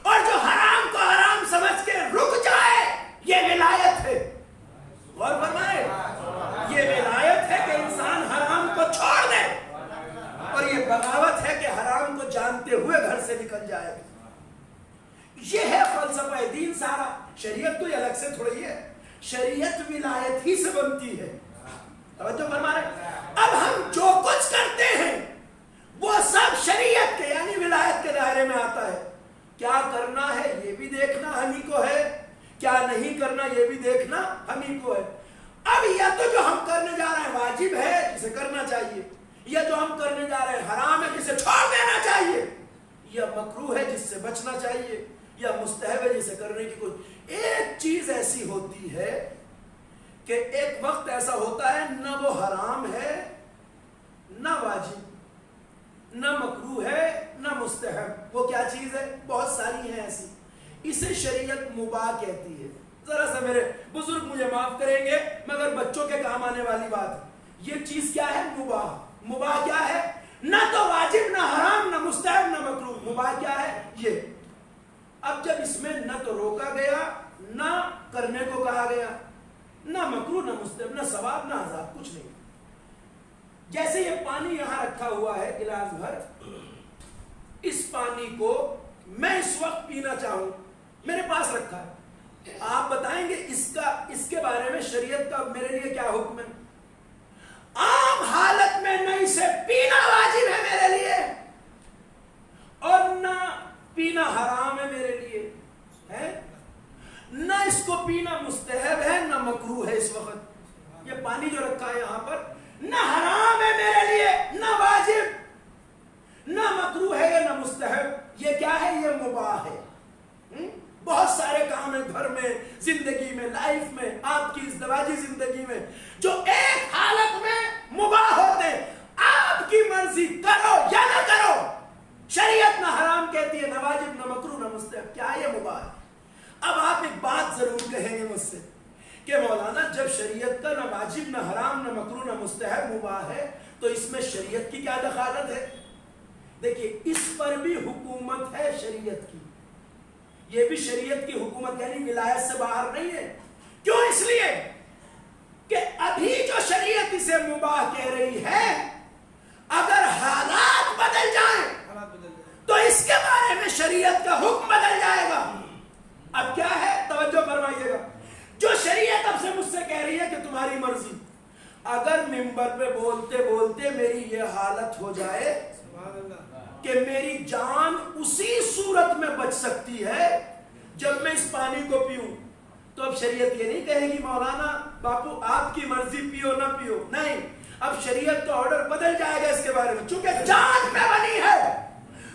اور جو حرام کو حرام سمجھ کے رک جائے یہ ولایت ہے. غور فرمائے، یہ ولایت ہے کہ انسان حرام کو چھوڑ دے، اور یہ بغاوت ہے کہ حرام کو جانتے ہوئے گھر سے نکل جائے. یہ ہے فلسفہ دین سارا. شریعت کوئی الگ سے تھوڑی ہے، شریعت ولایت ہی سے بنتی ہے. توجہ فرما رہے. اب ہم جو کچھ کرتے ہیں وہ سب شریعت کے یعنی ولایت کے دائرے میں آتا ہے. کیا کرنا ہے یہ بھی دیکھنا ہم ہی کو ہے، کیا نہیں کرنا یہ بھی دیکھنا ہم ہی کو ہے. اب یا تو جو ہم کرنے جا رہے ہیں واجب ہے جسے کرنا چاہیے، یا جو ہم کرنے جا رہے ہیں حرام ہے جسے چھوڑ دینا چاہیے، یا مکروہ ہے جس سے بچنا چاہیے، یا مستحب ہے جسے کرنے کی کوئی. ایک چیز ایسی ہوتی ہے کہ ایک وقت ایسا ہوتا ہے نہ وہ حرام ہے نہ واجب، نہ مکروہ ہے نہ مستحب. وہ کیا چیز ہے؟ بہت ساری ہیں ایسی. اسے شریعت مباح کہتی ہے. ذرا سا میرے بزرگ مجھے معاف کریں گے مگر بچوں کے کام آنے والی بات ہے. یہ چیز کیا ہے؟ مباح. مباح کیا ہے؟ نہ تو واجب نہ حرام نہ مستحب نہ مکروہ. مباح کیا ہے؟ یہ. اب جب اس میں نہ تو روکا گیا نہ کرنے کو کہا گیا، نہ مکروہ نہ مستحب نہ ثواب نہ عذاب، کچھ نہیں. جیسے یہ پانی یہاں رکھا ہوا ہے گلاس بھر، اس پانی کو میں اس وقت پینا چاہوں، میرے پاس رکھا ہے، آپ بتائیں گے اس کے بارے میں شریعت کا میرے لیے کیا حکم ہے؟ عام حالت میں نہ اسے پینا واجب ہے میرے لیے اور نہ پینا حرام ہے میرے لیے، ہے نہ اس کو پینا مستحب ہے نہ مکروہ ہے. اس وقت یہ پانی جو رکھا ہے یہاں پر نہ حرام ہے میرے لیے نہ واجب نہ مکروہ ہے نہ مستحب. یہ کیا ہے؟ یہ مباح ہے. بہت سارے کام ہیں گھر میں، زندگی میں، لائف میں، آپ کی ازدواجی زندگی میں جو ایک حالت میں مباح ہوتے ہیں. آپ کی مرضی کرو یا نہ کرو، شریعت نہ حرام کہتی ہے، نہ واجب نہ مکروہ نہ مستحب. کیا یہ مباح ہے؟ اب آپ ایک بات ضرور کہیں گے مجھ سے کہ مولانا جب شریعت کا نہ واجب نہ حرام نہ مکروہ نہ مستحب مباح ہے تو اس میں شریعت کی کیا دخالت ہے؟ دیکھیے اس پر بھی حکومت ہے شریعت کی. یہ بھی شریعت کی حکومت یعنی ولایت سے باہر نہیں ہے. کیوں؟ اس لیے کہ ابھی جو شریعت اسے مباح کہہ رہی ہے اگر حالات بدل جائیں تو اس کے بارے میں شریعت کا حکم بدل جائے گا. اب کیا ہے؟ توجہ فرمائیے گا. جو شریعت اب سے مجھ سے کہہ رہی ہے کہ تمہاری مرضی، اگر ممبر پہ بولتے بولتے میری یہ حالت ہو جائے کہ میری جان اسی صورت میں بچ سکتی ہے جب میں اس پانی کو پیوں، تو اب شریعت یہ نہیں کہے گی مولانا باپو آپ کی مرضی پیو نہ پیو. نہیں، اب شریعت کا آرڈر بدل جائے گا اس کے بارے میں. چونکہ جان پہ بنی ہے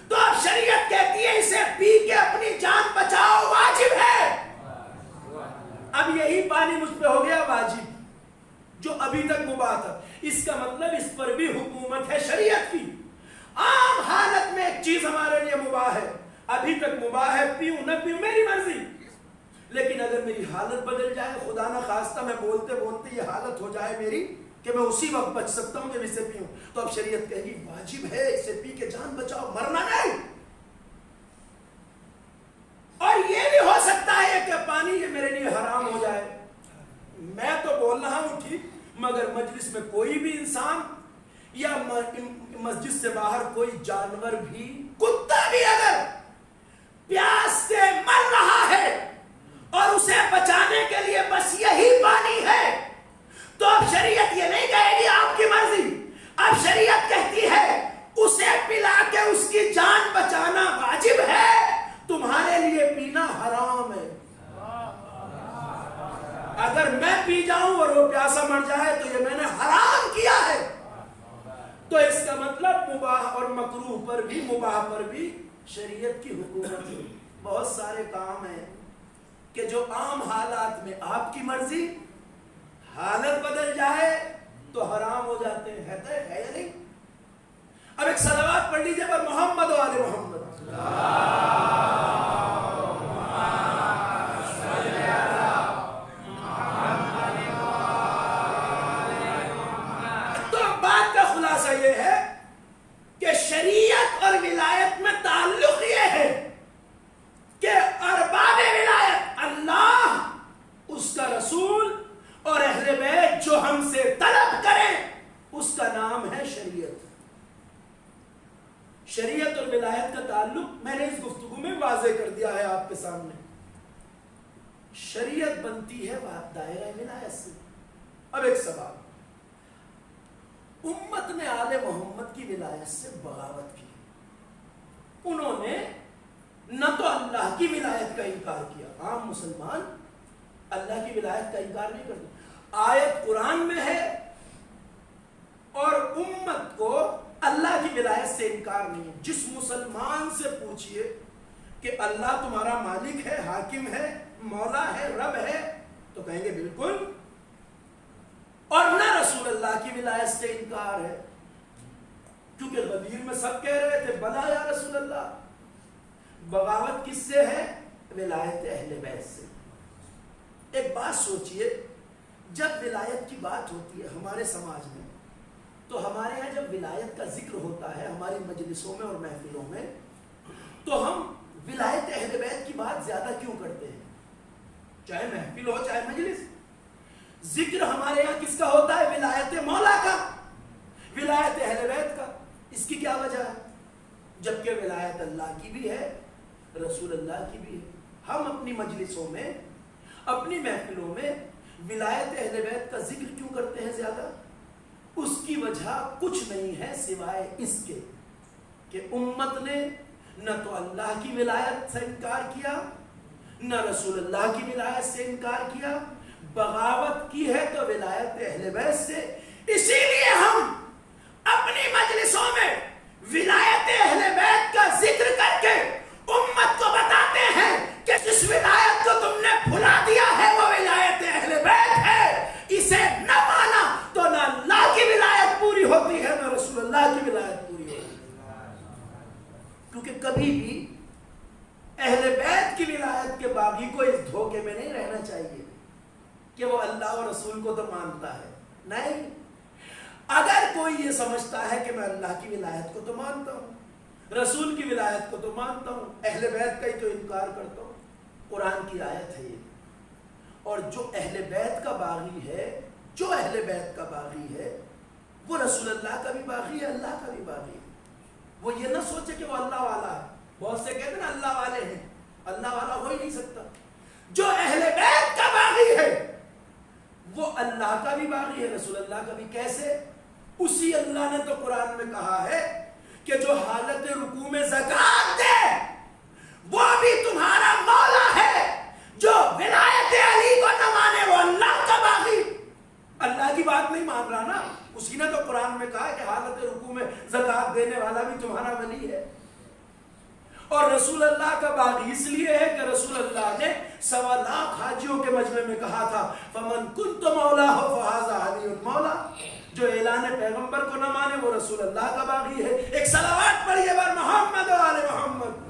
تو اب شریعت کہتی ہے اسے پی کے اپنی جان بچاؤ، واجب ہے. اب یہی پانی مجھ پہ ہو گیا واجب جو ابھی تک مباح تھا. اس کا مطلب اس پر بھی حکومت ہے شریعت کی. عام حالت میں ایک چیز ہمارے لیے مباح ہے، ابھی تک مباح ہے، پیوں نہ پیوں میری مرضی. لیکن اگر میری حالت بدل جائے، خدا نہ خواستہ میں بولتے بولتے یہ حالت ہو جائے میری کہ میں اسی وقت بچ سکتا ہوں جب اسے پیوں، تو اب شریعت کہے گی واجب ہے اسے پی کے جان بچاؤ، مرنا نہیں. اور یہ بھی ہو سکتا ہے کہ پانی یہ میرے لیے حرام ہو جائے. میں تو بول رہا ہوں ٹھیک، مگر مجلس میں کوئی بھی انسان یا مسجد سے باہر کوئی جانور بھی، کتا بھی اگر پیاس سے مر رہا ہے اور اسے بچانے کے لیے بس یہی پانی ہے، تو اب شریعت یہ نہیں کہے گی آپ کی مرضی، اب شریعت کہتی ہے اسے پلا کے اس کی جان بچانا واجب ہے، تمہارے لیے پینا حرام ہے۔ اگر میں پی جاؤں اور وہ پیاسا مر جائے تو یہ میں نے حرام کیا ہے۔ تو اس کا مطلب مباح اور مکروہ پر بھی، مباح پر بھی شریعت کی حکومت ہے۔ بہت سارے کام ہیں کہ جو عام حالات میں آپ کی مرضی، حالت بدل جائے تو حرام ہو جاتے ہیں، ہے یا نہیں؟ اب ایک صلوات پڑھ لیجیے پر محمد و آل محمد۔ تو بات کا خلاصہ یہ ہے کہ شریعت اور ولایت میں تعلق یہ ہے کہ ارباب ولایت اللہ، اس کا رسول اور اہل بیت جو ہم سے طلب کریں اس کا نام ہے شریعت۔ شریعت اور ولایت کا تعلق میں نے اس گفتگو میں واضح کر دیا ہے آپ کے سامنے۔ شریعت بنتی ہے دائرہ ولایت سے۔ اب ایک سوال، امت نے آل محمد کی ولایت سے بغاوت کی، انہوں نے نہ تو اللہ کی ولایت کا انکار کیا، عام مسلمان اللہ کی ولایت کا انکار نہیں کرتے، آیت قرآن میں ہے، اور امت کو اللہ کی ولایت سے انکار نہیں ہے۔ جس مسلمان سے پوچھئے کہ اللہ تمہارا مالک ہے، حاکم ہے، مولا ہے، رب ہے، تو کہیں گے بالکل، اور نہ رسول اللہ کی ولایت سے انکار ہے، کیونکہ غدیر میں سب کہہ رہے تھے بلا یا رسول اللہ۔ بغاوت کس سے ہے؟ ولایت اہل بیت سے۔ ایک بات سوچئے، جب ولایت کی بات ہوتی ہے ہمارے سماج میں، تو ہمارے یہاں جب ولایت کا ذکر ہوتا ہے ہماری مجلسوں میں اور محفلوں میں، تو ہم ولایت اہل بیت کی بات زیادہ کیوں کرتے ہیں؟ چاہے محفل ہو چاہے مجلس، ذکر ہمارے یہاں کس کا ہوتا ہے؟ ولایت مولا کا، ولایت اہل بیت کا۔ اس کی کیا وجہ ہے؟ جبکہ ولایت اللہ کی بھی ہے، رسول اللہ کی بھی ہے۔ ہم اپنی مجلسوں میں، اپنی محفلوں میں ولایت اہل بیت کا ذکر کیوں کرتے ہیں زیادہ؟ اس کی وجہ کچھ نہیں ہے سوائے اس کے کہ امت نے نہ تو اللہ کی ولایت سے انکار کیا، نہ رسول اللہ کی ولایت سے انکار کیا، بغاوت کی ہے تو ولایت اہل بیت سے۔ اسی لیے ہم اپنی مجلسوں میں ولایت اہل بیت کا ذکر کر کے امت کو بتاتے ہیں کہ جس ولایت کو تم نے بھلا دیا ہے وہ ولایت اہل بیت ہے، اسے نہ مانا تو نہ اللہ کی ولایت پوری ہوتی ہے نہ رسول اللہ کی ولایت پوری ہوتی ہے۔ کیونکہ کبھی بھی اہل بیت کی ولایت کے باغی کو اس دھوکے میں نہیں رہنا چاہیے کہ وہ اللہ اور رسول کو تو مانتا ہے۔ نہیں، اگر کوئی یہ سمجھتا ہے کہ میں اللہ کی ولایت کو تو مانتا ہوں، رسول کی ولایت کو تو مانتا ہوں، اہل بیت کا ہی تو انکار کرتا ہوں، قرآن کی آیت ہے یہ۔ اور جو اہل بیت کا باغی ہے، جو اہل بیت کا باغی ہے، وہ رسول اللہ کا بھی باغی ہے، اللہ کا بھی باغی ہے۔ وہ یہ نہ سوچے کہ وہ اللہ والا ہے۔ بہت سے کہتے ہیں نا اللہ والے ہیں، اللہ والا ہو ہی نہیں سکتا۔ جو اہل بیت کا باغی ہے وہ اللہ کا بھی باغی ہے، رسول اللہ کا بھی۔ کیسے؟ اسی اللہ نے تو قرآن میں کہا ہے کہ جو حالت رکوع میں زکوٰۃ دے وہ بھی تمہارا مولا ہے، جو ولایت علی کو نہ مانے وہ اللہ کا باغی۔ اللہ کی بات نہیں مان رہا نا، اسی نے تو قرآن میں کہا کہ حالت رکوع میں زکوٰۃ دینے والا بھی تمہارا ولی ہے۔ اور رسول اللہ کا باغی اس لیے ہے کہ رسول اللہ نے 1.25 لاکھ حاجیوں کے مجمع میں کہا تھا فمن کنت مولا ہو فہذا علی مولا۔ جو اعلان پیغمبر کو نہ مانے وہ رسول اللہ کا باغی ہے۔ ایک صلوات پڑھیے بار محمد و آل محمد۔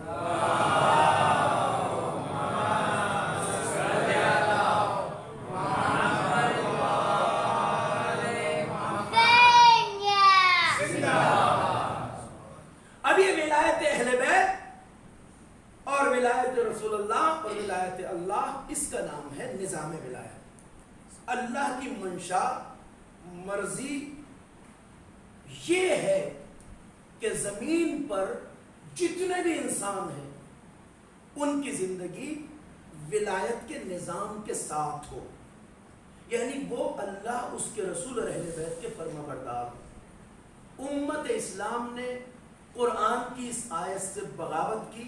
اب یہ ولایت اہل بیت اور ولایت رسول اللہ اور ولایت اللہ، اس کا نام ہے نظام ولایت۔ اللہ کی منشا مرضی یہ ہے کہ زمین پر جتنے بھی انسان ہیں ان کی زندگی ولایت کے نظام کے ساتھ ہو، یعنی وہ اللہ اس کے رسول اور اہل بیت کے فرما بردار ہو۔ امت اسلام نے قرآن کی اس آیت سے بغاوت کی،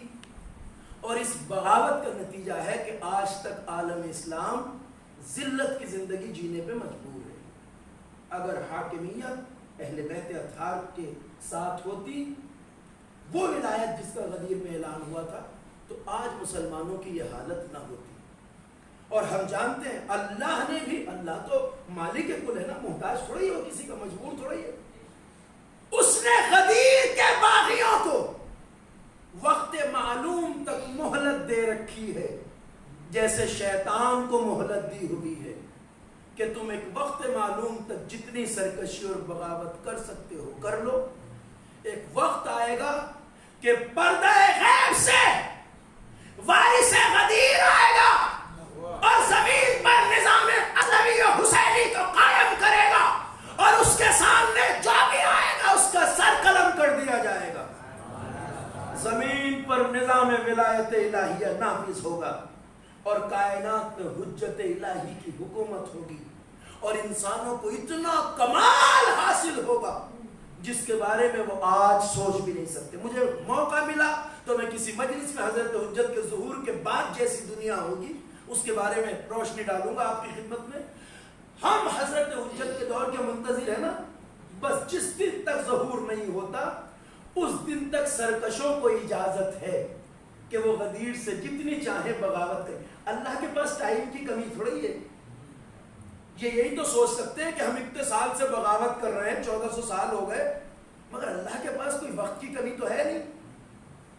اور اس بغاوت کا نتیجہ ہے کہ آج تک عالم اسلام ذلت کی زندگی جینے پہ مجبور ہے۔ اگر حاکمیت اہل بیت اطہار کے ساتھ ہوتی، وہ ولایت جس کا غدیر میں اعلان ہوا تھا، تو آج مسلمانوں کی یہ حالت نہ ہوتی۔ اور ہم جانتے ہیں اللہ نے بھی، اللہ تو مالک کل ہے نا، محتاج تھوڑا ہی ہو کسی کا، مجبور تھوڑا ہی ہے۔ اس نے غدیر کے باغیوں کو وقت معلوم تک مہلت دے رکھی ہے، جیسے شیطان کو مہلت دی ہوئی ہے کہ تم ایک وقت معلوم تک جتنی سرکشی اور بغاوت کر سکتے ہو کر لو، ایک وقت آئے گا کہ پردہ غیب سے وارث غدیر آئے گا اور زمین پر نظام علوی و حسینی کو قائم کرے گا، اور اس کے سامنے جو بھی آئے گا اس کا سر قلم کر دیا جائے گا۔ زمین پر نظام ولایت الہیہ نافذ ہوگا، اور کائنات میں حجت الہی کی حکومت ہوگی، اور انسانوں کو اتنا کمال حاصل ہوگا جس کے بارے میں وہ آج سوچ بھی نہیں سکتے۔ مجھے موقع ملا تو میں کسی مجلس میں حضرت حجت کے ظہور کے بعد جیسی دنیا ہوگی اس کے بارے میں روشنی ڈالوں گا آپ کی خدمت میں۔ ہم حضرت حجت کے دور کے منتظر ہیں نا، بس جس دن تک ظہور نہیں ہوتا اس دن تک سرکشوں کو اجازت ہے کہ وہ غدیر سے جتنی چاہے بغاوت کریں۔ اللہ کے پاس ٹائم کی کمی تھوڑی ہے، یہ یہی تو سوچ سکتے ہیں کہ ہم اتنے سال سے بغاوت کر رہے ہیں، 1400 سال ہو گئے، مگر اللہ کے پاس کوئی وقت کی کمی تو ہے نہیں،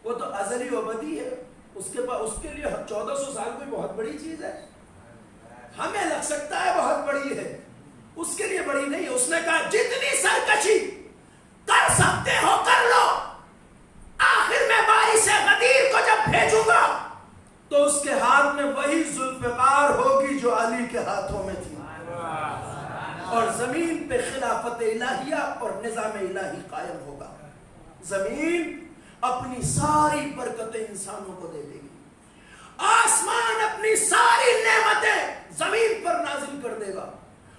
وہ تو ازلی و ابدی ہے، اس کے لیے 1400 سال کوئی بہت بڑی چیز ہے۔ ہمیں لگ سکتا ہے بہت بڑی ہے، اس کے لیے بڑی نہیں ہے۔ اس نے کہا جتنی سرکشی کر سکتے ہو کر لو، آخر میں وارث غدیر کو جب بھیجوں گا تو اس کے ہاتھ میں وہی ذوالفقار ہوگی جو علی کے ہاتھوں میں تھی، اور زمین پہ خلافت الہیہ اور نظام الہی قائم ہوگا۔ زمین اپنی ساری برکتیں انسانوں کو دے دے گی، آسمان اپنی ساری نعمتیں زمین پر نازل کر دے گا،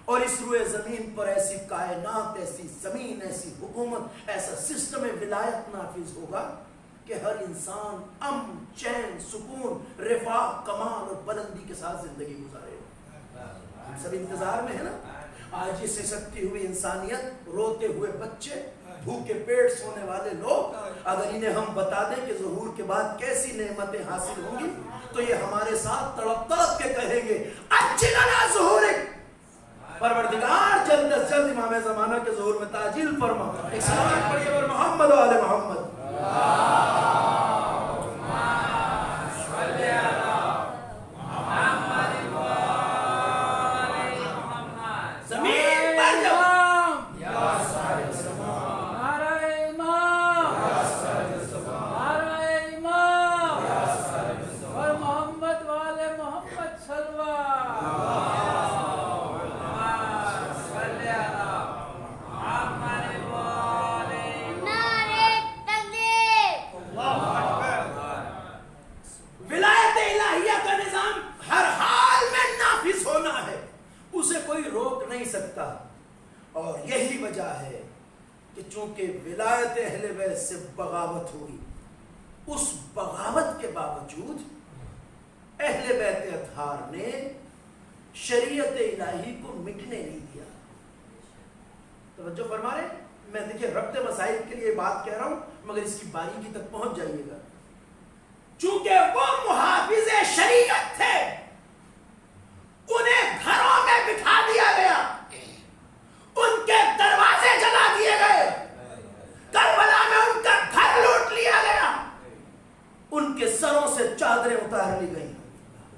اور اس روئے زمین پر ایسی کائنات، ایسی زمین، ایسی حکومت، ایسا سسٹم ولایت نافذ ہوگا کہ ہر انسان امن، چین، سکون، رفاہ، کمال اور بلندی کے ساتھ زندگی گزارے گا۔ ہم سب انتظار میں ہیں نا۔ آج یہ سسکتی ہوئی انسانیت، روتے ہوئے بچے، بھوکے پیٹ سونے والے لوگ، اگر انہیں ہم بتا دیں کہ ظہور کے بعد کیسی نعمتیں حاصل ہوں گی تو یہ ہمارے ساتھ تڑپ تڑپ کے کہیں گے اجلنا ظہورک، پروردگار جلد از جلد امام زمانہ کے ظہور میں تعجیل فرما۔ ایک سلام پڑھیے اور محمد و آل محمد۔ اور یہی وجہ ہے کہ چونکہ ولایت اہل بیت سے بغاوت ہوئی، اس بغاوت کے باوجود اہل بیت اطہار نے شریعت الہی کو مٹنے نہیں دیا۔ توجہ فرما رہے ہیں؟ میں دیکھیں ربط مسائل کے لیے بات کہہ رہا ہوں، مگر اس کی باریکی تک پہنچ جائیے گا۔ چونکہ وہ محافظ شریعت تھے، انہیں گھروں میں بٹھا دیا گیا، ان کے دروازے جلا دیے گئے، کربلا میں ان کا گھر لوٹ لیا گیا، ان کے سروں سے چادریں اتار لی گئیں،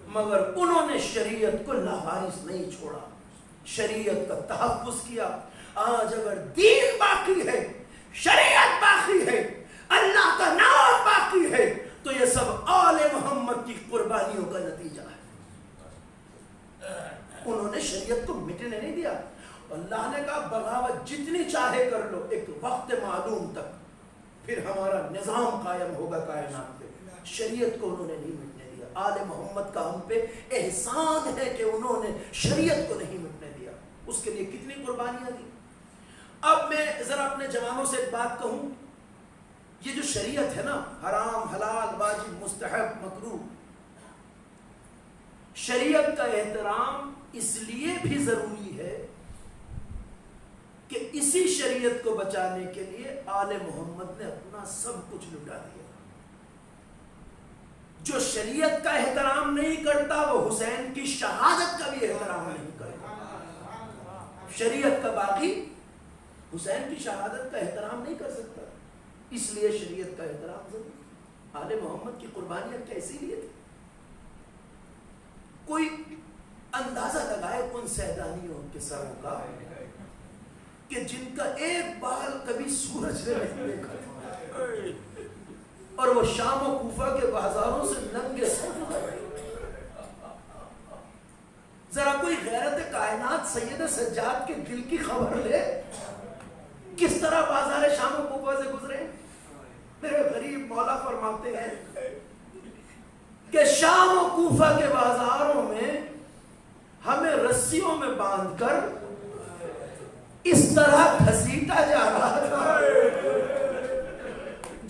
مگر انہوں نے شریعت کو لاوارث نہیں چھوڑا، شریعت کا تحفظ کیا۔ آج اگر دین باقی ہے، شریعت باقی ہے، اللہ کا نام باقی ہے، تو یہ سب آل محمد کی قربانیوں کا نتیجہ ہے۔ انہوں نے شریعت کو مٹنے نہیں دیا۔ اللہ نے کہا جتنی چاہے کر لو، ایک وقت معلوم تک پھر ہمارا نظام قائم ہوگا کائنات پہ۔ شریعت کو انہوں نے نہیں مٹنے دیا۔ آل محمد کا ہم پہ احسان ہے کہ انہوں نے شریعت کو نہیں مٹنے دیا، اس کے لیے کتنی قربانیاں دی۔ اب میں ذرا اپنے جوانوں سے ایک بات کہوں، یہ جو شریعت ہے نا، حرام حلال واجب مستحب مکروہ، شریعت کا احترام اس لیے بھی ضروری ہے کہ اسی شریعت کو بچانے کے لیے آل محمد نے اپنا سب کچھ لٹا دیا۔ جو شریعت کا احترام نہیں کرتا وہ حسین کی شہادت کا بھی احترام نہیں کرتا۔ شریعت کا باغی حسین کی شہادت کا احترام نہیں کر سکتا، اس لیے شریعت کا احترام ضروری۔ آل محمد کی قربانیاں کیسی لیے تھی؟ کوئی اندازہ لگائے ان سیدانیوں کے سروں کا کہ جن کا ایک بال کبھی سورج نے نہیں دیکھا تھا، اور وہ شام و کوفہ کے بازاروں سے ننگے سر گئے۔ ذرا کوئی غیرت کائنات سید سجاد کے دل کی خبر لے، کس طرح بازار شام و کوفہ سے گزرے۔ میرے غریب مولا فرماتے ہیں کہ شام و کوفہ کے بازاروں میں ہمیں رسیوں میں باندھ کر اس طرح گھسیٹا جا رہا تھا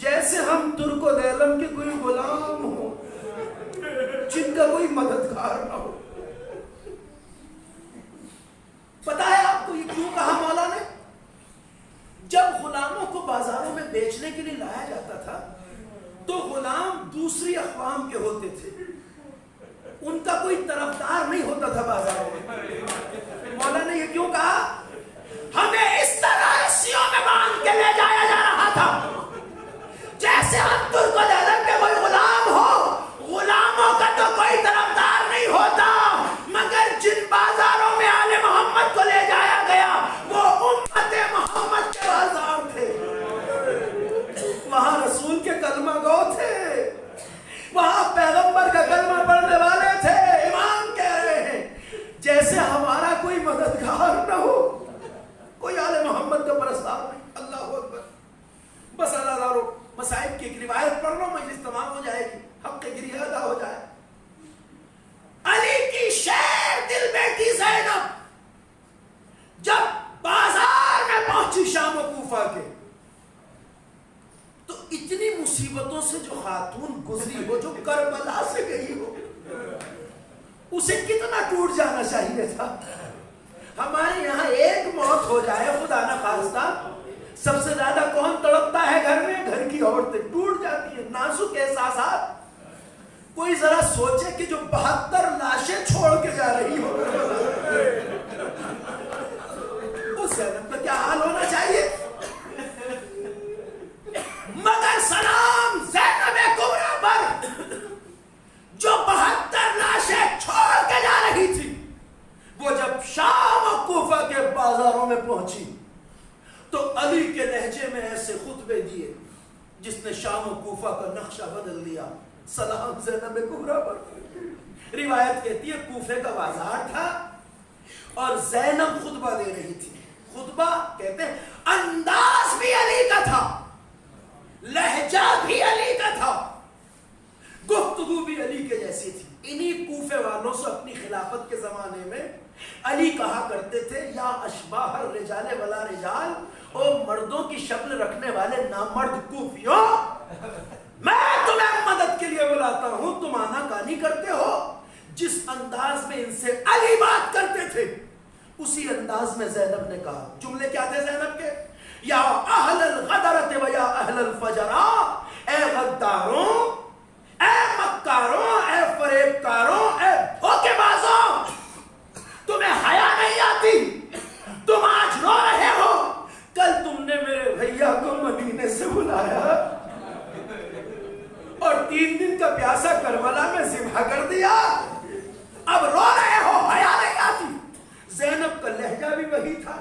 جیسے ہم ترک و دیلم کے کوئی غلام ہو جن کا کوئی مددگار نہ ہو۔ پتا ہے آپ کو یہ کیوں کہا مولا نے؟ جب غلاموں کو بازاروں میں بیچنے کے لیے لایا جاتا تھا تو غلام دوسری اقوام کے ہوتے تھے، ان کا کوئی طرفدار نہیں ہوتا تھا بازاروں میں۔ مولا نے یہ کیوں کہا؟ ہمیں اس طرح رسیوں میں باندھ کے لے جایا جا رہا تھا جیسے ہم ترک و دیلم کے کوئی غلام ہو۔ غلاموں کا تو کوئی طرفدار نہیں ہوتا، مگر جن بازاروں میں آل محمد کو لے جایا گیا وہ امت محمد کے بازار تھے۔ وہاں رسول کے کلمہ گو تھے، وہاں پیغمبر کا کلمہ پڑھنے والے تھے۔ امام کہہ رہے ہیں جیسے ہمارا کوئی مددگار نہ ہو، کوئی آل محمد کا پرستار نہیں۔ اللہ اکبر۔ بس اللہ دارو مصائب کی ایک روایت پڑھ لو، مجلس تمام ہو جائے گی، حق گریہ ادا ہو جائے۔ علی کی شیر دل بیٹی زینب جب بازار میں پہنچی شام و کوفہ کے تو اتنی مصیبتوں سے جو خاتون گزری ہو، جو کربلا سے گئی ہو، اسے کتنا ٹوٹ جانا چاہیے تھا۔ ہمارے یہاں ایک موت ہو جائے خدا نہ خواستہ، سب سے زیادہ کون تڑپتا ہے گھر میں؟ گھر کی عورتیں ٹوٹ جاتی ہیں، نازک احساسات۔ کوئی ذرا سوچے کہ جو 72 لاشیں چھوڑ کے جا رہی ہو، اس زینب کا کیا حال ہونا چاہیے؟ مگر سلام زینب کبریٰ پر جو 72 لاشیں چھوڑ کے جا رہی تھی، وہ جب شام و کوفہ کے بازاروں میں پہنچی تو علی کے لہجے میں ایسے خطبے دیے جس نے شام و کوفہ کا نقشہ بدل دیا۔ سلام زینب کبریٰ پر۔ روایت کہتی ہے کوفے کا بازار تھا اور زینب خطبہ دے رہی تھی۔ خطبہ کہتے ہیں انداز بھی علی کا تھا، لہجہ بھی علی کا تھا، گفتگو بھی علی کے جیسی تھی۔ انہی کوفے والوں سے اپنی خلافت کے زمانے میں علی کہا کرتے تھے یا اشباہ الرجال ولا رجال، او مردوں کی شکل رکھنے والے نامرد کوفیوں، میں تمہیں مدد کے لیے بلاتا ہوں، تم آنا کانی کرتے ہو۔ جس انداز میں ان سے علی بات کرتے تھے اسی انداز میں زینب نے کہا۔ جملے کیا تھے زینب کے؟ یا اہل الغدرۃ و یا اہل الفجرہ، اے غداروں، اے مکاروں، اے فریبکاروں، اے دھوکے بازوں، تمہیں حیا نہیں آتی؟ تم آج رو رہے ہو، کل تم نے میرے بھیا کو مدینے سے بلایا اور 3 دن کا پیاسا کربلا میں ذبح کر دیا، اب رو رہے ہو، حیا نہیں آتی؟ زینب کا لہجہ بھی وہی تھا،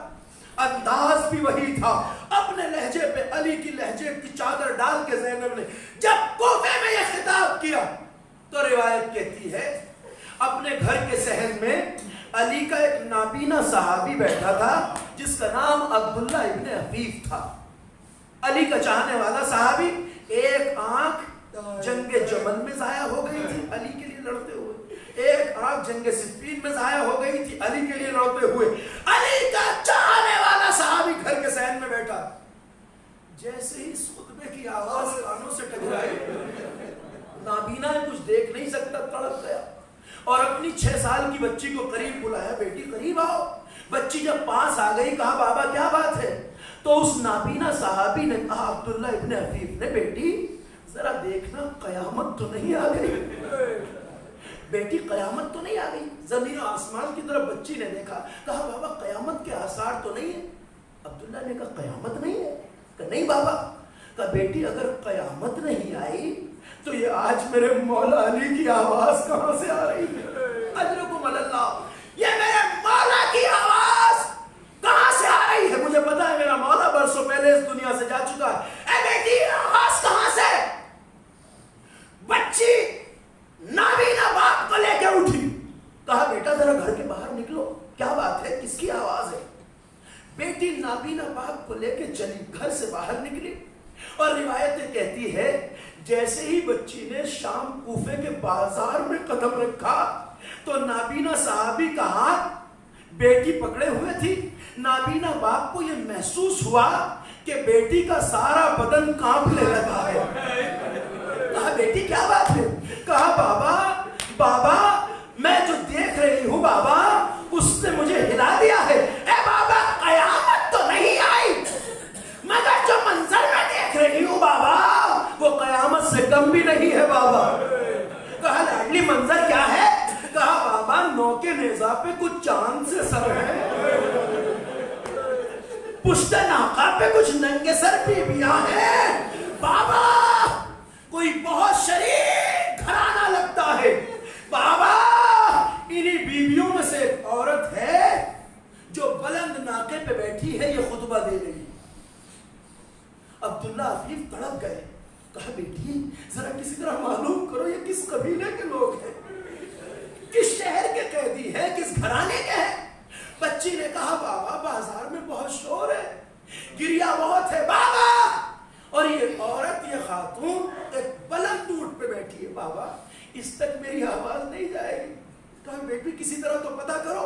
انداز بھی وہی تھا۔ اپنے لہجے پہ علی کی لہجے کی چادر ڈال کے زینب نے جب کوفے میں یہ خطاب کیا تو روایت کہتی ہے اپنے گھر کے صحن میں علی کا ایک نابینا صحابی بیٹھا تھا جس کا نام عبداللہ ابن حفیف تھا، علی کا چاہنے والا صحابی. ایک آنکھ جنگ جمل میں ضائع ہو گئی تھی علی کے لیے لڑتے ہوئے، ایک آنکھ جنگ صفین میں ضائع ہو گئی تھی علی کے لیے لڑتے ہوئے. علی کا چاہنے والا صحابی گھر کے صحن میں بیٹھا، جیسے ہی اس خطبے کی آواز کانوں سے ٹکرائی، نابینا ہے، کچھ دیکھ نہیں سکتا، تڑپ گیا اور اپنی 6 سال کی بچی کو قریب بلایا، بیٹی قریب آؤ. بچی جب پاس آ گئی، کہا بابا کیا بات ہے؟ تو اس نابینا صحابی نے کہا عبداللہ ابن حفیف نے، بیٹی ذرا دیکھنا قیامت تو نہیں آ گئی؟ بیٹی قیامت تو نہیں آ گئی؟ زمین و آسمان کی طرف بچی نے دیکھا، کہا بابا قیامت کے آثار تو نہیں ہے؟ عبداللہ نے کہا قیامت نہیں ہے؟ کہا نہیں بابا. کہا بیٹی اگر قیامت نہیں آئی تو یہ آج میرے مولا علی کی آواز کہاں سے آ رہی ہے؟ اجرکم اللہ، یہ میرے مولا کی آواز کہاں سے آ رہی ہے؟ مجھے پتا ہے میرا مولا برسوں پہلے اس دنیا سے جا چکا ہے. اے بیٹی آواز کہاں سے؟ بچی نابینا باپ کو لے کے اٹھی، کہا بیٹا ذرا گھر کے باہر نکلو، کیا بات ہے، کس کی آواز ہے؟ بیٹی نابینا باپ کو لے کے چلی، گھر سے باہر نکلی اور روایتیں کہتی ہے جیسے ہی بچی نے شام کوفے کے بازار میں قدم رکھا تو نابینا صحابی کا ہاتھ بیٹی پکڑے ہوئے تھی. نابینا باپ کو یہ محسوس ہوا کہ بیٹی کا سارا بدن کانپنے لگا ہے. کہا بیٹی کیا بات ہے؟ کہا بابا میں جو دیکھ رہی ہوں بابا اس نے مجھے ہلا دیا ہے. اے بابا قیامت تو نہیں آئی مگر جو منظر میں دیکھ رہی ہوں بابا وہ قیامت سے کم بھی نہیں ہے بابا. کہا لاڈلی منظر کیا ہے؟ کہا بابا نو کے نیزہ پہ کچھ چاند سے سر ہے، پشت ناقہ پہ کچھ ننگے سر بیویاں ہیں بابا، کوئی بہت شریف گھرانہ لگتا ہے بابا. انہی بیویوں میں سے ایک عورت ہے جو بلند ناقے پہ بیٹھی ہے، یہ خطبہ دے رہی. عبداللہ حفیف تڑپ گئے، کہا بیٹی ذرا کسی طرح معلوم کرو یہ کس قبیلے کے لوگ ہیں، کس شہر کے قیدی ہیں، کس گھرانے کے ہیں. بچی نے کہا بابا بازار میں بہت شور ہے، گریا بہت ہے بابا، اور یہ عورت یہ خاتون ایک بلند اونٹ پہ بیٹھی ہے بابا، اس تک میری آواز نہیں جائے گی. کہا بیٹی کسی طرح تو پتا کرو.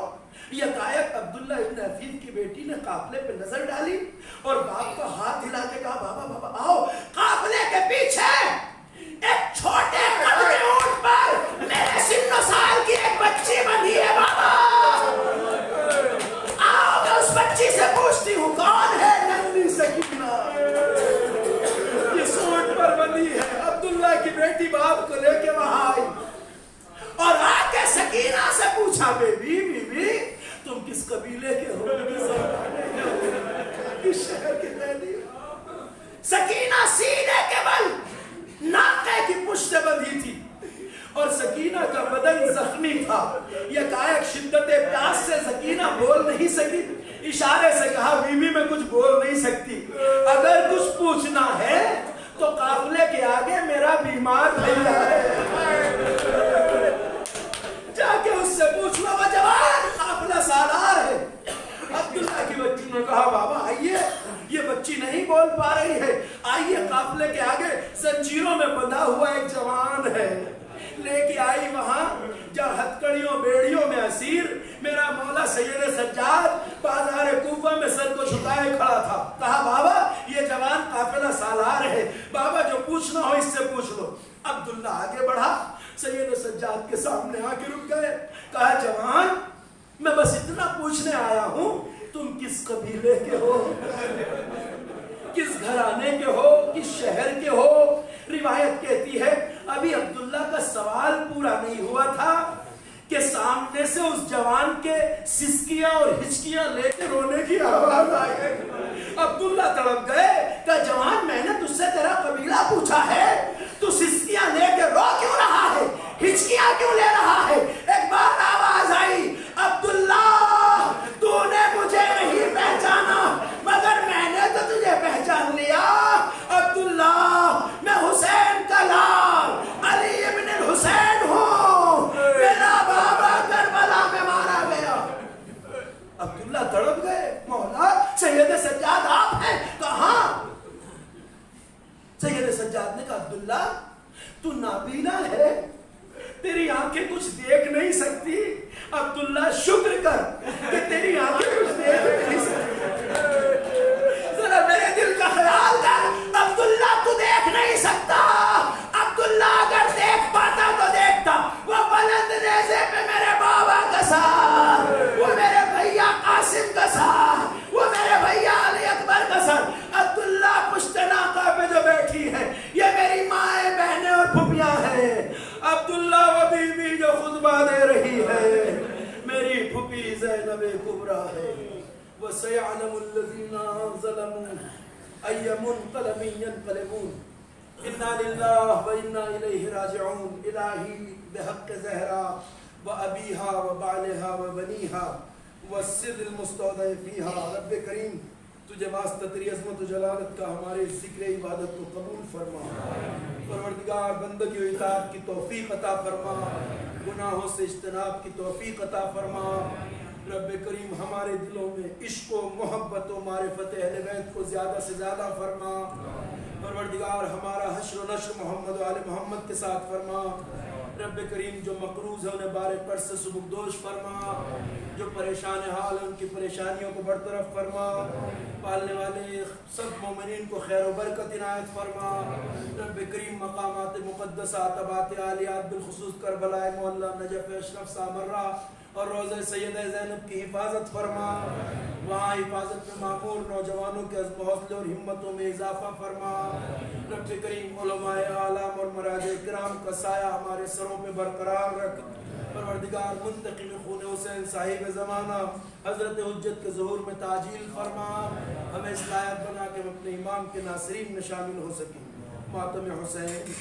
یکایک عبداللہ ابن حفیف کی بیٹی نے قافلے پہ نظر ڈالی اور باپ کا ہاتھ ہلا کے کہا بابا آؤ. قافلے کے پیچھے ایک چھوٹے قد کے اونٹ پر میرے سن و سال کی ایک بچی بندھی ہے بابا. آؤ میں اس بچی سے پوچھتی ہوں کون ہے. ننھی سکینہ اس اونٹ پر بندھی ہے. عبداللہ کی بیٹی باپ کو لے کے وہاں آئی اور آ کے سکینہ سے پوچھا بیبی تم کس قبیلے کے ہو، کس شہر کے قیدی ہو؟ سکینہ سینے کے بل ناقے کی پشت سے بندھی تھی اور سکینہ کا بدن زخمی تھا. یکایک شدت پیاس سے سکینہ بول نہیں سکی، اشارے سے کہا بیوی میں کچھ بول نہیں سکتی، اگر کچھ پوچھنا ہے تو قافلے کے آگے میرا بیمار بھیا ہے، جا کے اس سے پوچھ لو. وہ جوان قافلہ سالار ہے. عبداللہ کی بچی نے کہا بابا آئیے، یہ بچی نہیں بول پا رہی ہے، آئیے قافلے کے آگے زنجیروں میں بندھا ہوا ایک جوان ہے. لے کے آئی وہاں جہاں ہتکڑیوں بیڑیوں میں اسیر میرا مولا سید سجاد بازار کوفہ میں سر کو جھکائے کھڑا تھا. کہا بابا یہ جوان قافلہ سالار ہے، بابا جو پوچھنا ہو اس سے پوچھ لو. عبداللہ آگے بڑھا، سید سجاد کے سامنے آ کے رک گئے. کہا جوان میں بس اتنا پوچھنے آیا ہوں تم کس قبیلے کے ہو، کس گھرانے کے ہو، کس شہر کے ہو. روایت کہتی ہے ابھی عبداللہ کا سوال پورا نہیں ہوا تھا کہ سامنے سے اس جوان کے سسکیاں اور ہچکیاں لے کے رونے کی آواز آئی. عبداللہ تڑپ گئے. کہ جوان میں نے تجھ سے تیرا قبیلہ پوچھا ہے، تو سسکیاں لے کے رو کیوں رہا ہے، ہچکیاں کیوں لے رہا ہے؟ ایک بار آواز آئی عبداللہ تو نے مجھے نہیں پہچانا مگر میں نے تو تجھے پہچان لیا. عبداللہ میں حسین کا لال علی ابن الحسین ہوں، میرا بابا کربلا میں مارا گیا. عبداللہ تڑپ گئے، مولا عبداللہ تو نابینا ہے، تیری آنکھیں کچھ دیکھ نہیں سکتی؟ عبداللہ شکر کر کہ تیری آنکھیں کچھ دیکھ نہیں سکتی۔ ذرا میرے دل کا خیال کر، عبداللہ تو دیکھ نہیں سکتا، عبداللہ اگر دیکھ پاتا تو دیکھتا وہ بلند نیزے پہ میرے بابا کا سر، وہ میرے بھیا قاسم کا سر، وہ میرے بھیا علی اکبر کا سر۔ عبداللہ پشت ناقہ پہ جو بیٹھی ہے یہ میری مائیں بہنیں اور پھپھیاں ہیں۔ عبداللہ وہ بیوی جو خطبہ دے رہی ہے میری پھپھی زینب کبریٰ ہے۔ وَسَيَعْلَمُ الَّذِينَ ظَلَمُوا أَيَّ مُنْقَلَبٍ يَنْقَلِبُونَ إِنَّا لِلَّهِ وَإِنَّا إِلَيْهِ راجعون۔ الہی بحق زہرا وأبیہا وبعلہا وبنیہا والسر المستودع فیہا، رب کریم تجھے واسطہ تیری عظمت و جلالت کا ہمارے ذکر عبادت کو قبول فرما۔ پروردگار بندگی و اطاعت کی توفیق عطا فرما، گناہوں سے اجتناب کی توفیق عطا فرما۔ رب کریم ہمارے دلوں میں عشق و محبت و معرفت اہل بیت کو زیادہ سے زیادہ فرما۔ پروردگار ہمارا حشر و نشر محمد و آل محمد کے ساتھ فرما۔ رب کریم جو مقروض ہے انہیں بار قرض سے سبکدوش فرما، جو پریشان حال ان کی پریشانیوں کو برطرف فرما، پالنے والے سب مومنین کو خیر و برکت عنایت فرما۔ رب کریم مقامات مقدسہ تبات عالیات بالخصوص کربلا معلیٰ نجف اشرف سامرہ اور روضہ سیدہ زینب کی حفاظت فرما، وہاں حفاظت میں معمور نوجوانوں کے عزم و حوصلے اور ہمتوں میں اضافہ فرما۔ رب کریم علماء اعلام اور مراجع کرام کا سایہ ہمارے سروں پہ برقرار رکھ۔ پروردگار منتقم خون حسین صاحب زمانہ حضرت حجت کے ظہور میں تعجیل فرما، ہمیں اس لائق بنا کہ ہم اپنے امام کے ناصرین میں شامل ہو سکیں۔ ماتم حسین